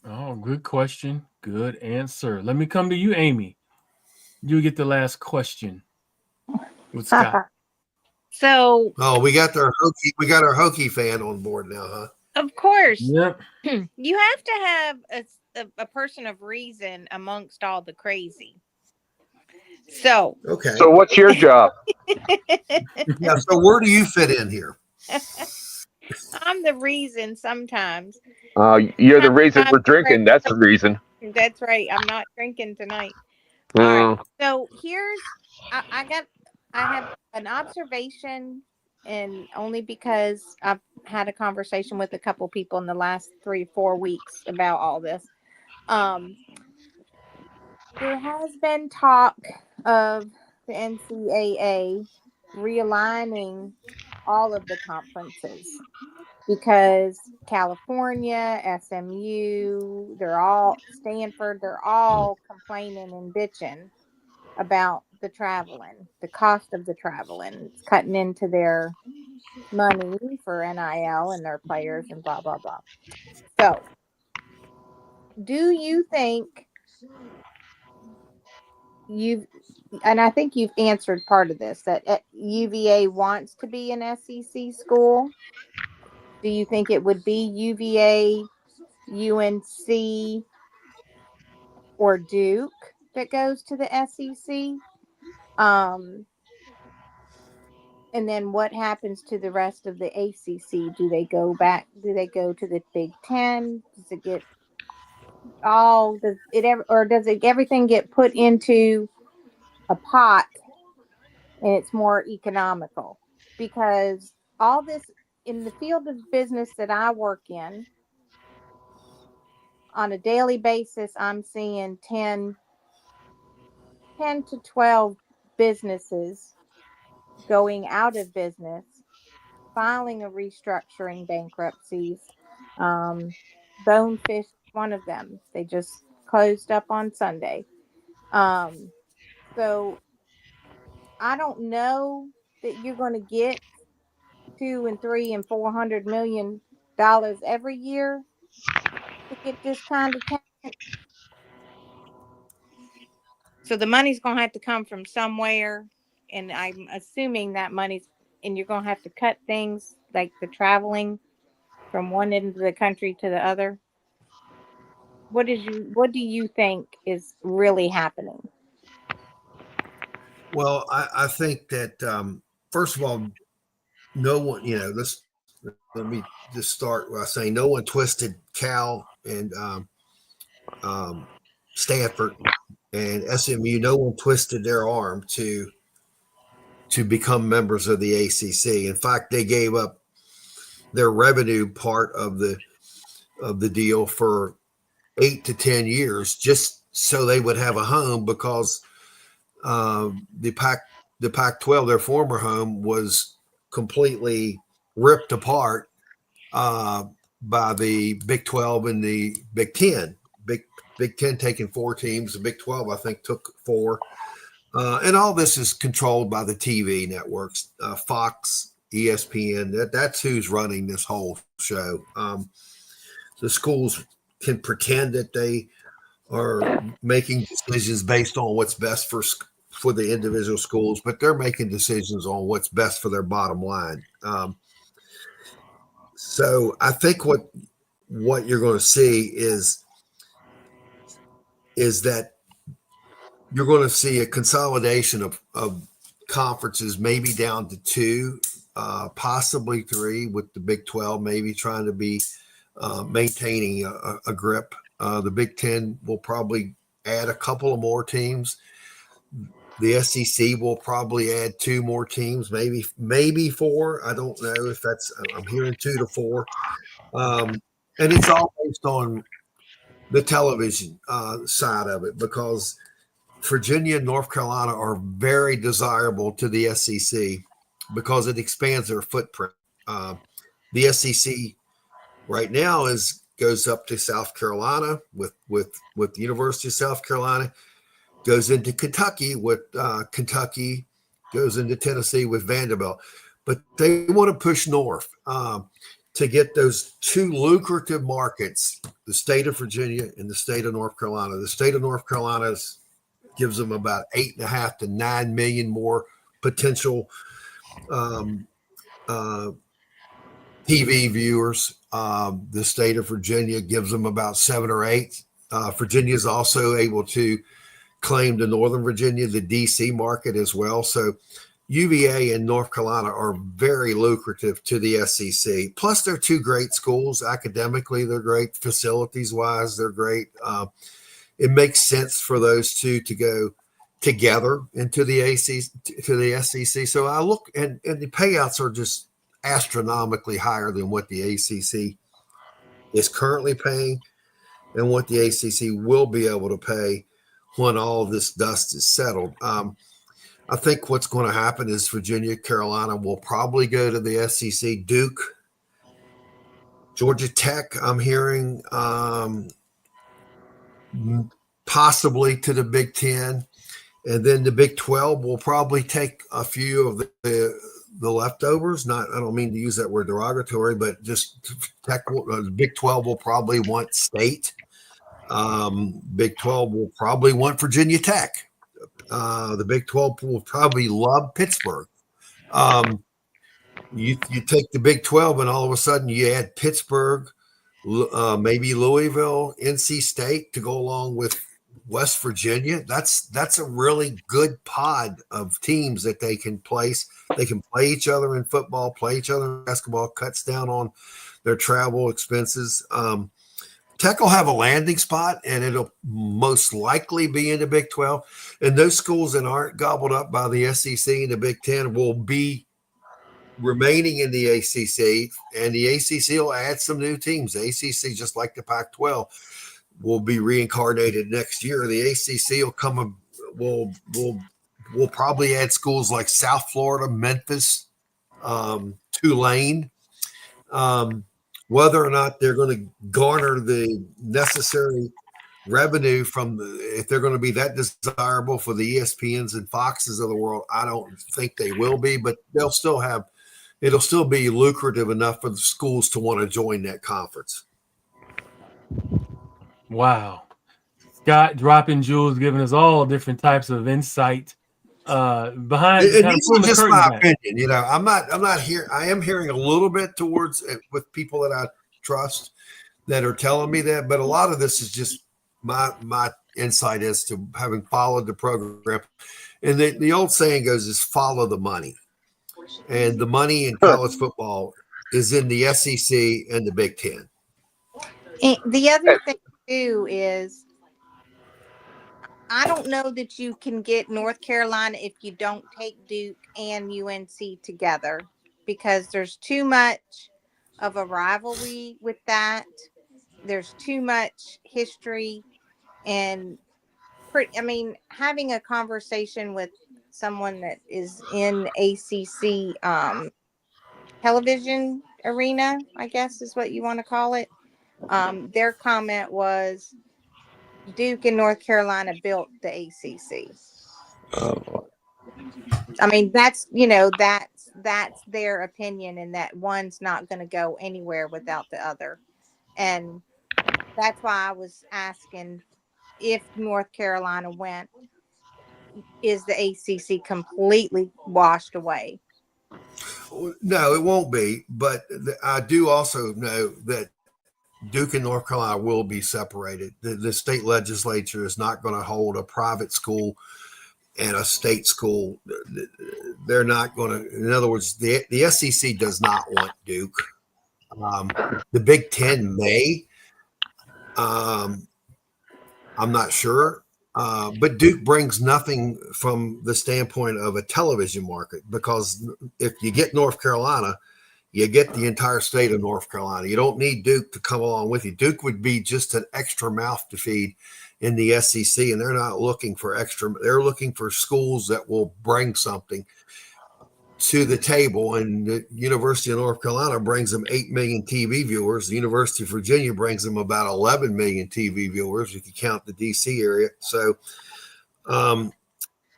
Oh, good question. Good answer. Let me come to you, Amy. You get the last question with Scott. So, we got our Hokie fan on board now, huh? Of course. Yep. You have to have a person of reason amongst all the crazy. So, okay. So what's your job? Yeah. So where do you fit in here? I'm the reason sometimes. You're the reason we're drinking. That's the reason. That's right. I'm not drinking tonight. All right. So I have an observation, and only because I've had a conversation with a couple people in the last 3-4 weeks about all this. There has been talk of the NCAA realigning all of the conferences because California, SMU, Stanford, they're all complaining and bitching about the cost of the traveling. It's cutting into their money for NIL and their players and blah, blah, blah. So, do you think and I think you've answered part of this, that UVA wants to be an SEC school? Do you think it would be UVA, UNC, or Duke that goes to the SEC? And then what happens to the rest of the ACC? Do they go back? Do they go to the Big Ten? Does it get does everything get put into a pot and it's more economical? Because all this in the field of business that I work in, on a daily basis, I'm seeing 10 to 12 businesses going out of business, filing a restructuring bankruptcies. Bonefish, one of them, they just closed up on Sunday. So I don't know that you're going to get $200 and $300 and $400 million every year to get this kind of talent. So the money's going to have to come from somewhere, and I'm assuming that and you're going to have to cut things like the traveling from one end of the country to the other. What do you think is really happening? Well, I think that first of all, no one, let me just start by saying no one twisted Cal and Stanford and SMU. No one twisted their arm to become members of the ACC. In fact, they gave up their revenue part of the deal for 8 to 10 years just so they would have a home, because the Pac-12, their former home, was completely ripped apart by the Big 12 and the Big 10. Big 10 taking 4 teams. The Big 12, I think, took 4. And all this is controlled by the TV networks, Fox, ESPN. That's who's running this whole show. The schools can pretend that they are making decisions based on what's best for the individual schools, but they're making decisions on what's best for their bottom line. So I think what you're going to see is that you're going to see a consolidation of conferences, maybe down to two, possibly three, with the Big 12 maybe trying to be maintaining a grip. The Big 10 will probably add a couple of more teams. The SEC will probably add two more teams, maybe four. I don't know if that's. I'm hearing 2 to 4, and it's all based on the television side of it, because Virginia and North Carolina are very desirable to the SEC because it expands their footprint. The SEC right now goes up to South Carolina with the University of South Carolina, goes into Kentucky with Kentucky, goes into Tennessee with Vanderbilt. But they want to push north to get those two lucrative markets, the state of Virginia and the state of North Carolina. The state of North Carolina gives them about 8.5 to 9 million more potential TV viewers. The state of Virginia gives them about 7 or 8. Virginia is also able to claim to Northern Virginia, the DC market as well. So UVA and North Carolina are very lucrative to the SEC. Plus, they're two great schools. Academically, they're great. Facilities-wise, they're great. It makes sense for those two to go together into the SEC. So I look, and the payouts are just astronomically higher than what the ACC is currently paying and what the ACC will be able to pay when all of this dust is settled. I think what's going to happen is Virginia, Carolina will probably go to the SEC. Duke, Georgia Tech, I'm hearing possibly to the Big 10. And then the Big 12 will probably take a few of the leftovers. I don't mean to use that word derogatory, but just the Big 12 will probably want State. Big 12 will probably want Virginia Tech. The Big 12 will probably love Pittsburgh. You take the Big 12 and all of a sudden you add Pittsburgh, maybe Louisville, NC State to go along with West Virginia. That's a really good pod of teams that they can place. They can play each other in football, play each other in basketball, cuts down on their travel expenses. Tech will have a landing spot, and it'll most likely be in the Big 12. And those schools that aren't gobbled up by the SEC and the Big 10 will be remaining in the ACC, and the ACC will add some new teams. The ACC, just like the Pac-12, will be reincarnated next year. The ACC will probably add schools like South Florida, Memphis, Tulane. Whether or not they're going to garner the necessary revenue if they're going to be that desirable for the ESPNs and Foxes of the world, I don't think they will be, but it'll still be lucrative enough for the schools to want to join that conference. Wow. Scott dropping jewels, giving us all different types of insight behind. And these are just my opinion. I'm not here. I am hearing a little bit towards with people that I trust that are telling me that, but a lot of this is just my insight as to having followed the program. And the old saying goes is follow the money. And the money in college football is in the SEC and the Big 10. And the other thing too is, I don't know that you can get North Carolina if you don't take Duke and UNC together, because there's too much of a rivalry with that. There's too much history, and having a conversation with someone that is in ACC television arena, I guess is what you want to call it. Their comment was Duke and North Carolina built the ACC. That's their opinion, and that one's not going to go anywhere without the other. And that's why I was asking if North Carolina went, is the ACC completely washed away? No, it won't be. But I do also know that Duke and North Carolina will be separated. The state legislature is not going to hold a private school and a state school. They're not going to. In other words, the SEC does not want Duke. The Big Ten may. I'm not sure. But Duke brings nothing from the standpoint of a television market, because if you get North Carolina, you get the entire state of North Carolina. You don't need Duke to come along with you. Duke would be just an extra mouth to feed in the SEC, and they're not looking for extra. They're looking for schools that will bring something to the table. And the University of North Carolina brings them 8 million TV viewers. The University of Virginia brings them about 11 million TV viewers, if you count the DC area. So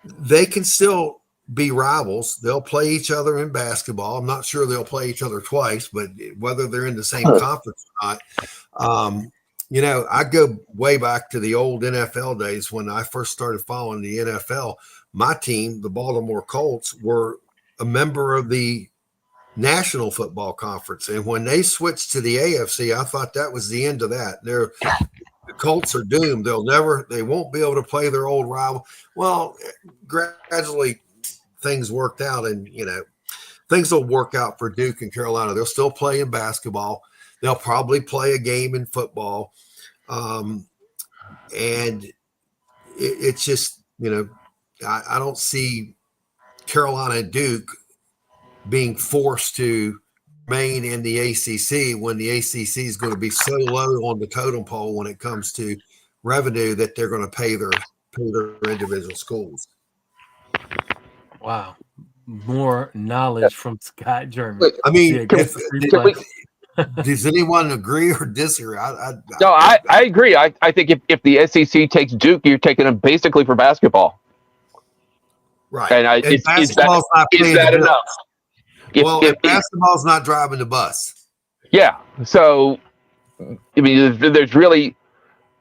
they can still be rivals. They'll play each other in basketball. I'm not sure they'll play each other twice, but whether they're in the same conference or not. I go way back to the old NFL days when I first started following the NFL. My team, the Baltimore Colts, were a member of the National Football Conference. And when they switched to the AFC, I thought that was the end of that. The Colts are doomed. They won't be able to play their old rival. Well, gradually things worked out, and things will work out for Duke and Carolina. They'll still play in basketball. They'll probably play a game in football. And it's just, I don't see Carolina and Duke being forced to remain in the ACC when the ACC is going to be so low on the totem pole when it comes to revenue that they're going to pay their individual schools. Wow. More knowledge from Scott German. I mean, does anyone agree or disagree? No, I agree. I think if the SEC takes Duke, you're taking them basically for basketball. Right. And basketball's not is that enough? If basketball's not driving the bus. Yeah. So, I mean, there's really,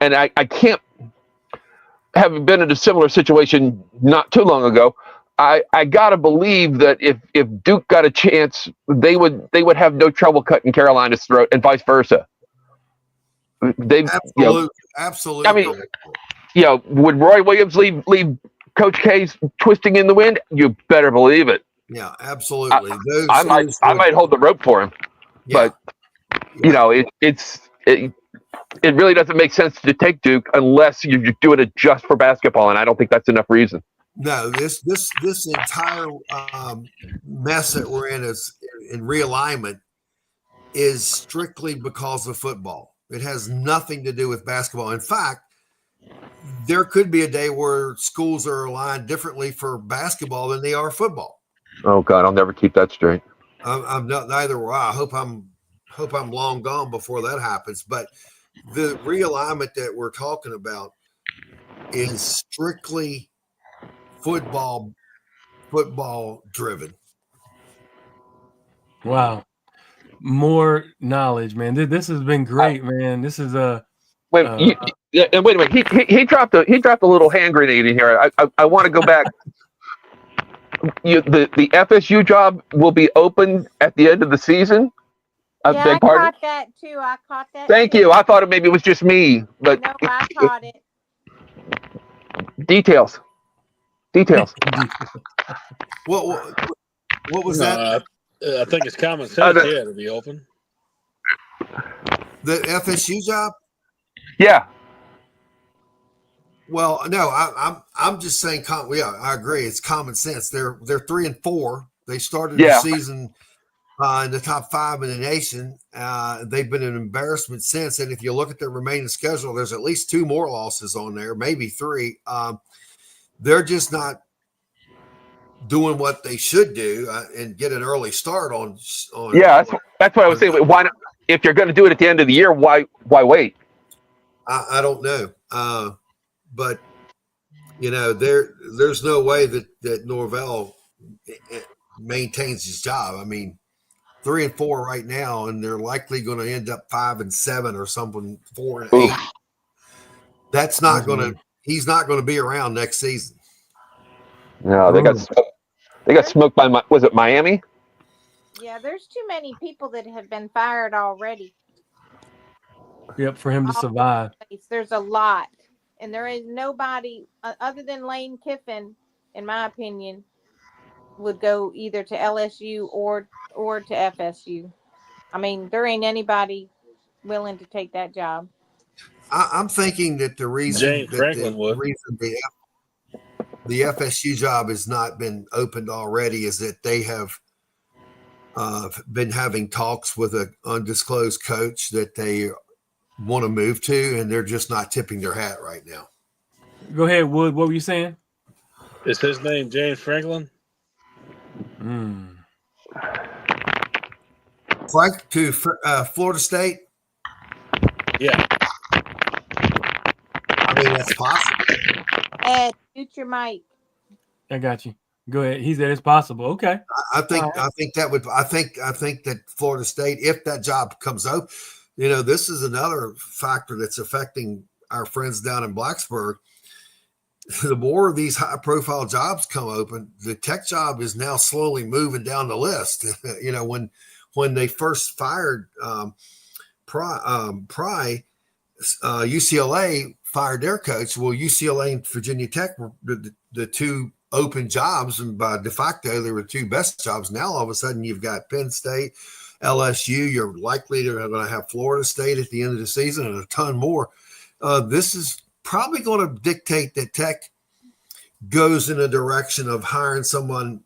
and I can't, having been in a similar situation not too long ago, I gotta believe that if Duke got a chance, they would have no trouble cutting Carolina's throat, and vice versa. Absolutely. I mean, would Roy Williams leave Coach K's twisting in the wind? You better believe it. Yeah, absolutely. I might hold the rope for him, but it really doesn't make sense to take Duke unless you're doing it just for basketball, and I don't think that's enough reason. No, this entire mess that we're in realignment is strictly because of football. It has nothing to do with basketball. In fact, there could be a day where schools are aligned differently for basketball than they are football. Oh God, I'll never keep that straight. I'm not, neither will I. I hope I'm long gone before that happens. But the realignment that we're talking about is strictly football driven. Wow. More knowledge, man. This has been great, man. This is wait a minute. He dropped a little hand grenade in here. I want to go back. The FSU job will be open at the end of the season. I caught that too. Thank you. I thought maybe it was just me, but no, I caught it. Details. What was that? I think it's common sense. To be open. The FSU job? Yeah. Well, no, I'm just saying. I agree. It's common sense. They're 3-4. They started the season in the top 5 in the nation. They've been an embarrassment since. And if you look at their remaining schedule, there's at least 2 more losses on there, maybe 3. They're just not doing what they should do and get an early start on. Yeah, that's what I was saying. Why not? If you're going to do it at the end of the year, why wait? I don't know. But there's no way that Norvell maintains his job. I mean, 3-4 right now, and they're likely going to end up 5-7 or something, 4-8. That's not going to. He's not going to be around next season. No, they got smoked by was it Miami? Yeah, there's too many people that have been fired already. Yep, for him to survive. There's a lot, and there is nobody other than Lane Kiffin, in my opinion, would go either to LSU or to FSU. I mean, there ain't anybody willing to take that job. I'm thinking that the reason the FSU job has not been opened already is that they have been having talks with an undisclosed coach that they want to move to, and they're just not tipping their hat right now. Go ahead, Wood. What were you saying? Is his name James Franklin? Frank to Florida State? Yeah. I mean, that's possible. Ed, mute your mic. I got you. Go ahead. He said it's possible. Okay. I think that Florida State, if that job comes up, this is another factor that's affecting our friends down in Blacksburg. The more of these high-profile jobs come open, the tech job is now slowly moving down the list. When they first fired Pry, UCLA fired their coach. Well, UCLA and Virginia Tech were the two open jobs, and by de facto, they were the two best jobs. Now, all of a sudden, you've got Penn State, LSU. You're likely to going to have Florida State at the end of the season and a ton more. This is probably going to dictate that Tech goes in a direction of hiring someone,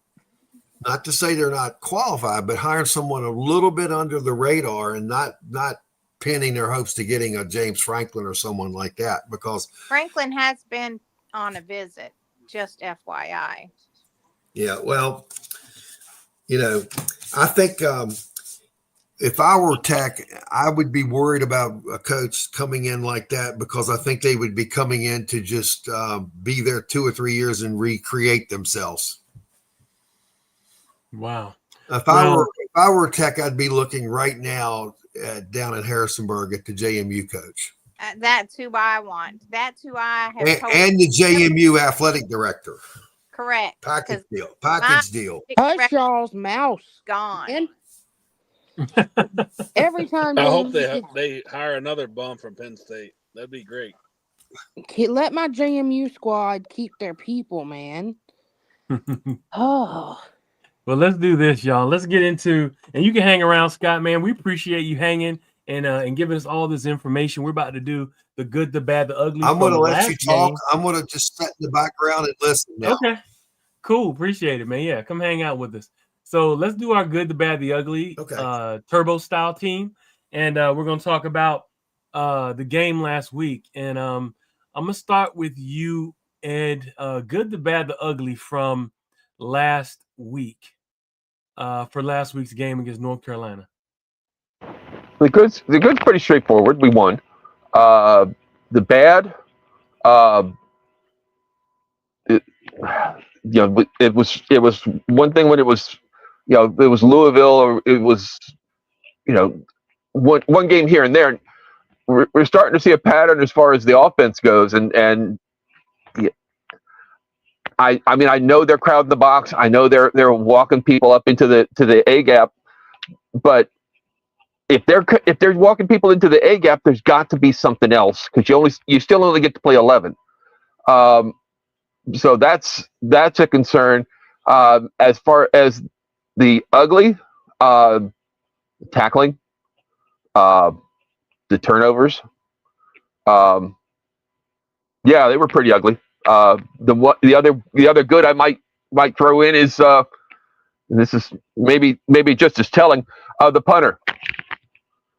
not to say they're not qualified, but hiring someone a little bit under the radar and not pinning their hopes to getting a James Franklin or someone like that, because Franklin has been on a visit, just FYI. Yeah, well, I think if I were Tech, I would be worried about a coach coming in like that, because I think they would be coming in to just be there 2 or 3 years and recreate themselves. Wow. If I were Tech, I'd be looking right now down in Harrisonburg at the JMU coach. That's who I want. That's who I have told. And the JMU athletic director. Correct. Package deal. Hush y'all's mouse. Gone. Every time. I hope they hire another bum from Penn State. That'd be great. Let my JMU squad keep their people, man. Oh. Well, let's do this, y'all. Let's get into, and you can hang around, Scott, man. We appreciate you hanging and giving us all this information. We're about to do the good, the bad, the ugly. I'm going to let you talk. I'm going to just sit in the background and listen now. Okay. Cool. Appreciate it, man. Yeah, come hang out with us. So let's do our good, the bad, the ugly turbo style team. And we're going to talk about the game last week. And I'm going to start with you, Ed. Good, the bad, the ugly from last week. For last week's game against North Carolina. The good's pretty straightforward. We won. The bad, it was one thing when it was, it was Louisville, or it was, one game here and there. We're starting to see a pattern as far as the offense goes, and I mean, I know they're crowding the box. I know they're walking people up into the A gap, but if they're walking people into the A gap, there's got to be something else, because you still only get to play 11. So that's a concern. As far as the ugly, tackling, the turnovers, yeah, they were pretty ugly. The other good I might throw in is, this is maybe just as telling, the punter.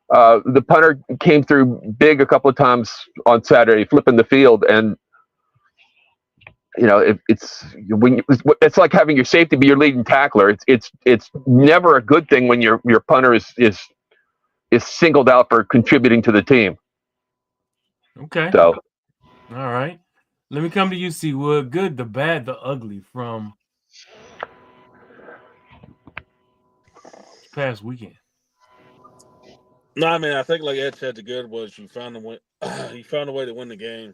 The punter came through big a couple of times on Saturday, flipping the field, and it's like having your safety be your leading tackler. It's never a good thing when your punter is singled out for contributing to the team. Okay. So, all right. Let me come to you, C. Wood. Good, the bad, the ugly from past weekend. No, I mean, I think like Ed said, the good was you found a way to win the game.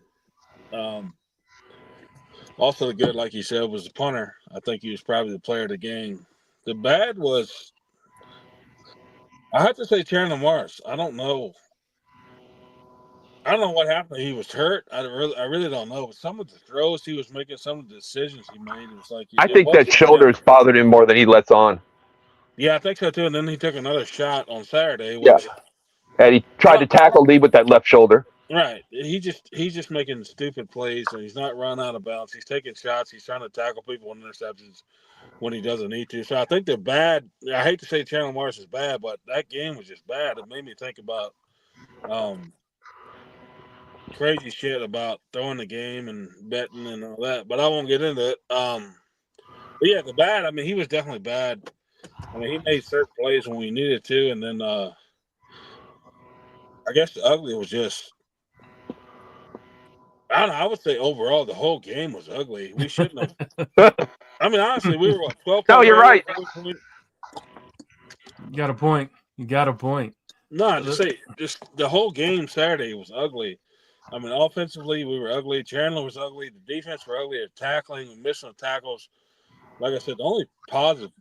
Um, Also, the good, like you said, was the punter. I think he was probably the player of the game. The bad was, I have to say, Chandler Morris. I don't know what happened. He was hurt. I really don't know. But some of the throws he was making, some of the decisions he made, it was like I it think that wasn't him. shoulder's bothered him more than he lets on. Yeah, I think so too. And then he took another shot on Saturday, Yeah, which and he I tried to don't. tackle Lee with that left shoulder. Right. He's just making stupid plays, and he's not running out of bounds. He's taking shots. He's trying to tackle people in interceptions when he doesn't need to. So I think they're bad. I hate to say Chandler Morris is bad, but that game was just bad. It made me think about um, crazy shit about throwing the game and betting and all that. But I won't get into it. But yeah, the bad. I mean, he was definitely bad. I mean, he made certain plays when we needed to, and then I guess the ugly was just. I don't know. I would say overall the whole game was ugly. We shouldn't have. I mean, honestly, we were what 12 No, point you're favorites right. at one point. You got a point. You got a point. No, just say just the whole game Saturday was ugly. I mean, offensively we were ugly. Chandler was ugly. The defense were ugly. At tackling, missing tackles. Like I said, the only positive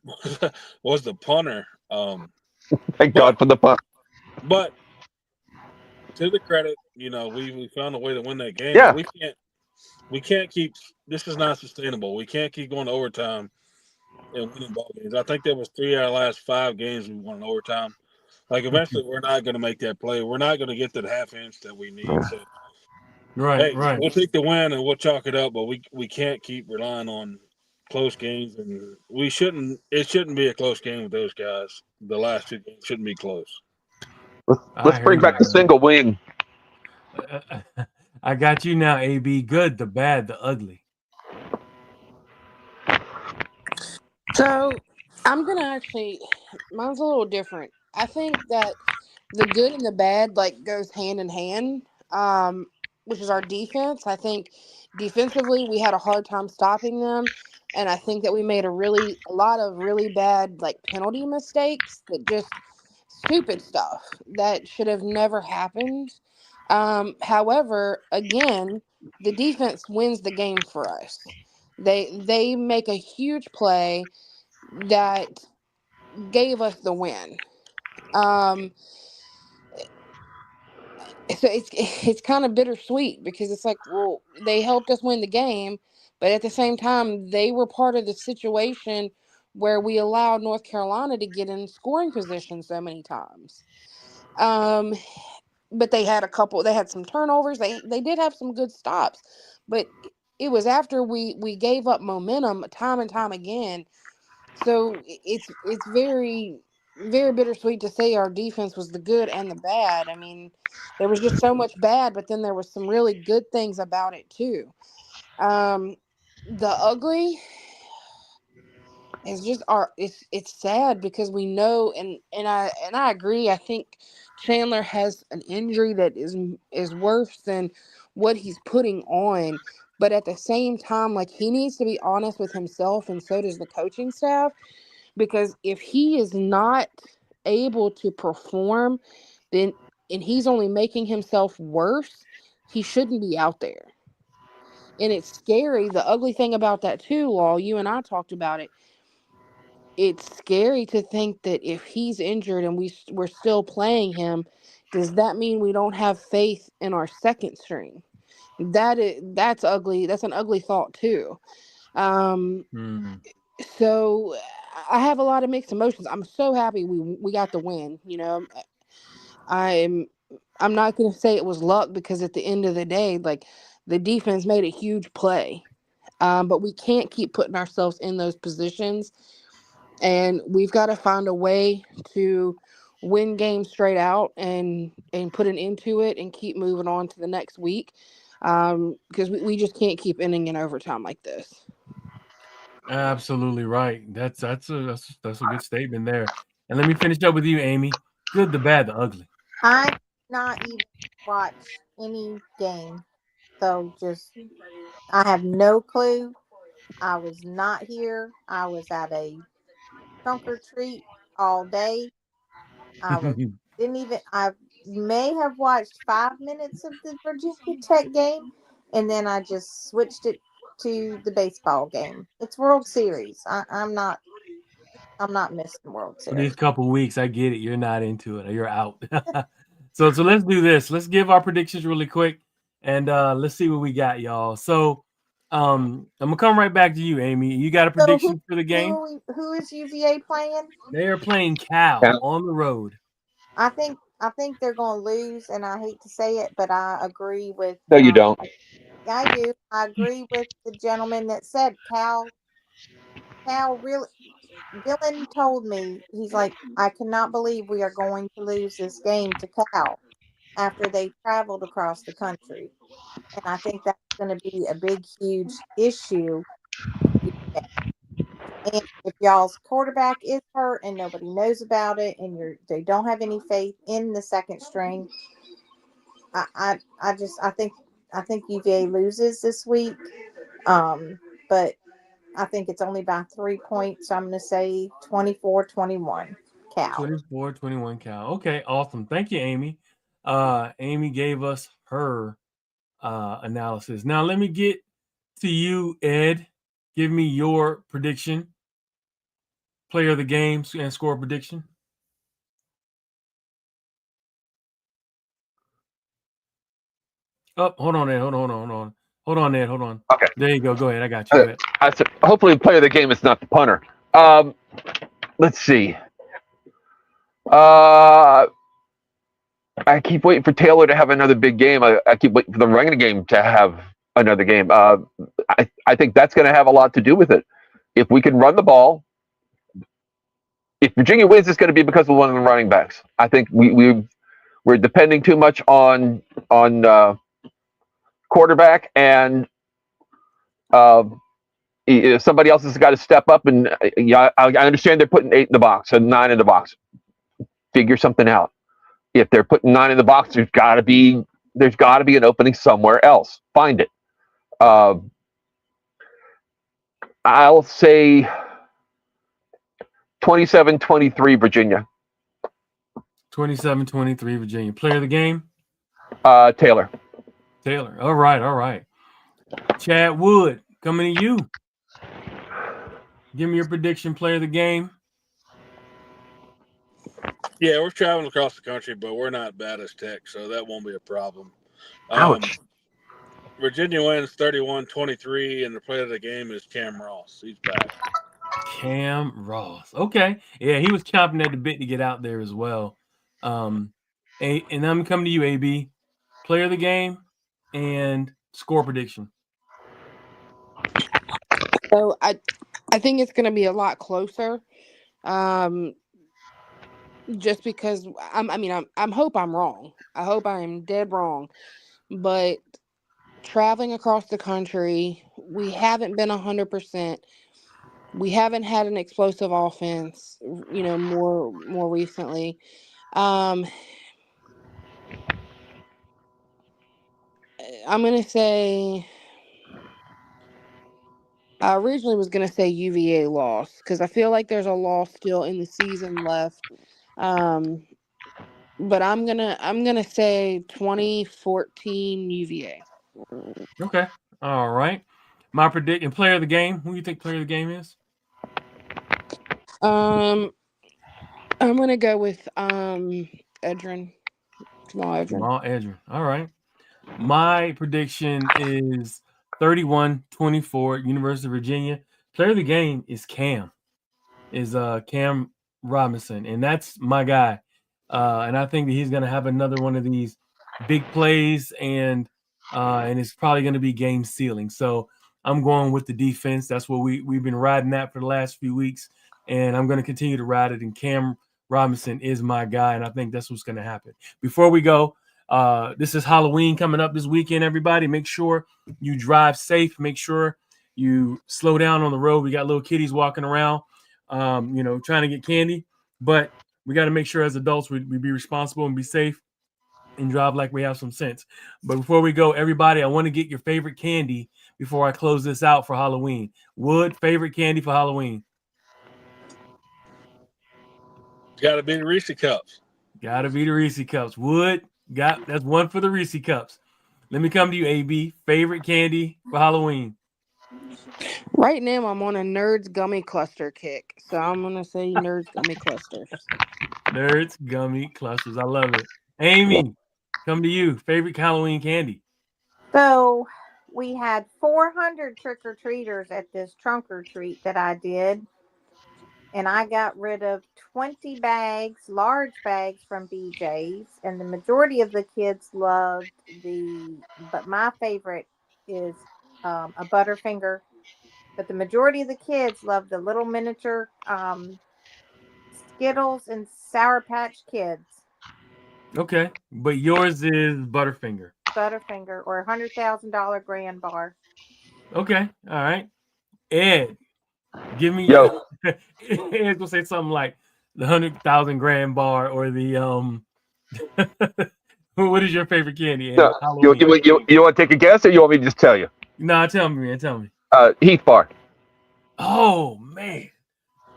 was the punter. Thank But God for the punt. but to the credit, we found a way to win that game. But Yeah, we can't keep. This is not sustainable. We can't keep going to overtime and winning ball games. I think there was 3 out of the last 5 games we won in overtime. Like eventually, we're not going to make that play. We're not going to get to the half inch that we need. So Right, hey, right. we'll take the win and we'll chalk it up. But we can't keep relying on close games, and we shouldn't. It shouldn't be a close game with those guys. The last 2 games shouldn't be close. let's I hear bring you, back the man. single wing. I got you now, AB. Good, the bad, the ugly. So I'm gonna actually, mine's a little different. I think that the good and the bad like goes hand in hand, which is our defense. I think defensively we had a hard time stopping them, and I think that we made a lot of really bad like penalty mistakes that just stupid stuff that should have never happened. However, again, the defense wins the game for us. They make a huge play that gave us the win. Um, so it's kind of bittersweet because it's like, well, they helped us win the game, but at the same time, they were part of the situation where we allowed North Carolina to get in scoring position so many times. Um, but they had some turnovers. They did have some good stops, but it was after we gave up momentum time and time again. So it's very bittersweet to say our defense was the good and the bad. I mean, there was just so much bad, but then there was some really good things about it too. Um, the ugly is just our it's sad because we know, and I agree. I think Chandler has an injury that is worse than what he's putting on. But at the same time, like he needs to be honest with himself, and so does the coaching staff, because if he is not able to perform, then and he's only making himself worse, he shouldn't be out there. And it's scary. The ugly thing about that too, Law, you and I talked about it. It's scary to think that if he's injured and we're still playing him, does that mean we don't have faith in our second string? That's ugly. That's an ugly thought too. Um, Hmm. so I have a lot of mixed emotions. I'm so happy we got the win. I'm I'm not gonna say it was luck because at the end of the day, like the defense made a huge play. But we can't keep putting ourselves in those positions, and we've got to find a way to win games straight out and put an end to it and keep moving on to the next week. Because we just can't keep ending in overtime like this. Absolutely right. That's a good statement there. And let me finish up with you, Amy. Good, the bad, the ugly. I did not even watch any game. So just, I have no clue. I was not here. I was at a trunk or treat all day. I was didn't even I may have watched 5 minutes of the Virginia Tech game, and then I just switched it to the baseball game. It's World Series. I'm not missing World For these Series. couple weeks, I get it. You're not into it. You're out. So let's do this. Let's give our predictions really quick, and let's see what we got, y'all. So I'm gonna come right back to you, Amy. You got a So prediction for the game? who is UVA playing? They are playing Cal on the road. I think they're going to lose, and I hate to say it, but I agree with. No, you don't. I do. I agree with the gentleman that said Cal. Cal really. Dylan told me, he's like, I cannot believe we are going to lose this game to Cal after they traveled across the country, and I think that's going to be a big, huge issue. And if y'all's quarterback is hurt and nobody knows about it, and they don't have any faith in the second string, I think UVA loses this week. But I think it's only by 3 points. So I'm going to say 24-21 Cal. 24-21 Cal. Okay, awesome. Thank you, Amy. Amy gave us her analysis. Now let me get to you, Ed. Give me your prediction, player of the game, and score prediction. Oh, hold on, Ed. Hold on, Ed. Hold on. Okay. There you go. Go ahead. I got you. Go ahead. I said, hopefully, the player of the game is not the punter. Let's see. I keep waiting for Taylor to have another big game. I keep waiting for the running game to have another game. I think that's going to have a lot to do with it. If we can run the ball, if Virginia wins, it's going to be because of one of the running backs. I think we're depending too much on quarterback, and somebody else has got to step up. And I understand they're putting 8 in the box and 9 in the box. Figure something out. If they're putting 9 in the box, there's got to be an opening somewhere else. Find it. I'll say 27-23 Virginia. 27-23 Virginia. Player of the game? Taylor. All right. Chad Wood, coming to you. Give me your prediction, player of the game. Yeah, we're traveling across the country, but we're not bad as Tech, so that won't be a problem. Ouch. Virginia wins 31-23, and the player of the game is Cam Ross. He's back. Cam Ross. Okay. Yeah, he was chomping at the bit to get out there as well. And I'm coming to you, AB. Player of the game and score prediction. So I think it's going to be a lot closer. Just because I'm hope I'm wrong. I hope I'm dead wrong. But traveling across the country, we haven't been 100%. We haven't had an explosive offense, more recently. I'm going to say, I originally was going to say UVA loss because I feel like there's a loss still in the season left. But I'm gonna say 2014 UVA. Okay. All right. My prediction, player of the game. Who do you think player of the game is? I'm gonna go with Edrin. Jamal Edrin. All right. My prediction is 31-24 University of Virginia. Player of the game is Cam Robinson, and that's my guy. And I think that he's going to have another one of these big plays, and it's probably going to be game sealing. So I'm going with the defense. That's what we've been riding that for the last few weeks, and I'm going to continue to ride it. And Cam Robinson is my guy, and I think that's what's going to happen. Before we go, this is Halloween coming up this weekend. Everybody, make sure you drive safe. Make sure you slow down on the road. We got little kiddies walking around, trying to get candy, but we got to make sure as adults we be responsible and be safe and drive like we have some sense. But before we go, everybody, I want to get your favorite candy before I close this out for Halloween. Wood, favorite candy for Halloween? Got to be the Reese Cups. Got to be the Reese Cups. Wood, that's one for the Reese Cups. Let me come to you, AB. Favorite candy for Halloween? Right now, I'm on a Nerds gummy cluster kick, so I'm gonna say Nerds gummy clusters. Nerds gummy clusters. I love it. Amy, come to you. Favorite Halloween candy? So we had 400 trick or treaters at this trunk or treat that I did. And I got rid of 20 bags, large bags from BJ's. And the majority of the kids loved but my favorite is a Butterfinger. But the majority of the kids love the little miniature Skittles and Sour Patch Kids. Okay, but yours is Butterfinger. Butterfinger or $100,000 grand bar. Okay, all right. Ed, give me. Yo, Ed's gonna say something like the 100,000 grand bar or the. What is your favorite candy, Ed? no, Halloween. you want to take a guess, or you want me to just tell you? Nah, tell me, man. Tell me. Heath Bar. Oh man,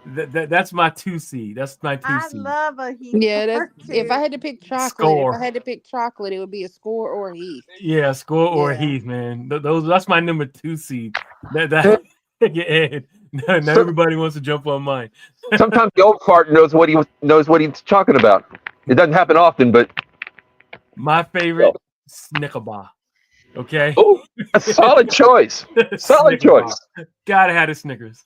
that's my 2C. That's my 2C. I love a Heath Yeah, bar if I too. had to pick chocolate, Score. it would be a Score or Heath. Yeah, Score or Yeah. Heath, man. That's my number 2 seed. That yeah, Ed. Now So- everybody wants to jump on mine. Sometimes the old fart knows what he's talking about. It doesn't happen often, but My favorite Snicker bar. Okay. oh, a solid choice. Solid Snicker bar. choice. Gotta have the Snickers.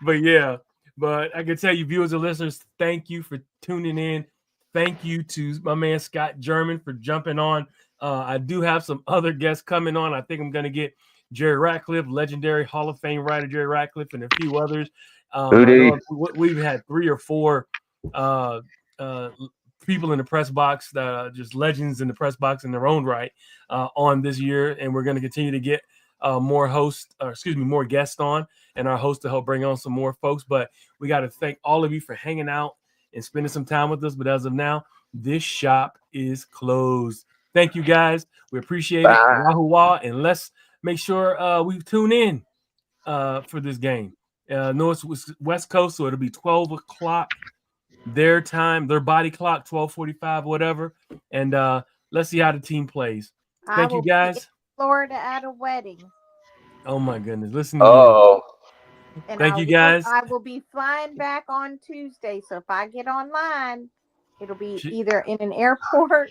But yeah, but I can tell you, viewers and listeners, thank you for tuning in. Thank you to my man Scott German for jumping on. I do have some other guests coming on. I think I'm going to get Jerry Ratcliffe, legendary Hall of Fame writer Jerry Ratcliffe, and a few others. I know we've had 3 or 4 people in the press box, just legends in the press box in their own right, on this year, and we're going to continue to get more guests on, and our host to help bring on some more folks. But we got to thank all of you for hanging out and spending some time with us. But as of now, this shop is closed. Thank you guys. We appreciate it. Wahoo, and let's make sure we tune in for this game. North West Coast, so it'll be 12 o'clock their time, their body clock, 12:45, whatever. And let's see how the team plays. Thank you, guys. Be in Florida at a wedding. Oh my goodness! Listen to you. And thank you, guys. I will be flying back on Tuesday, so if I get online, it'll be either in an airport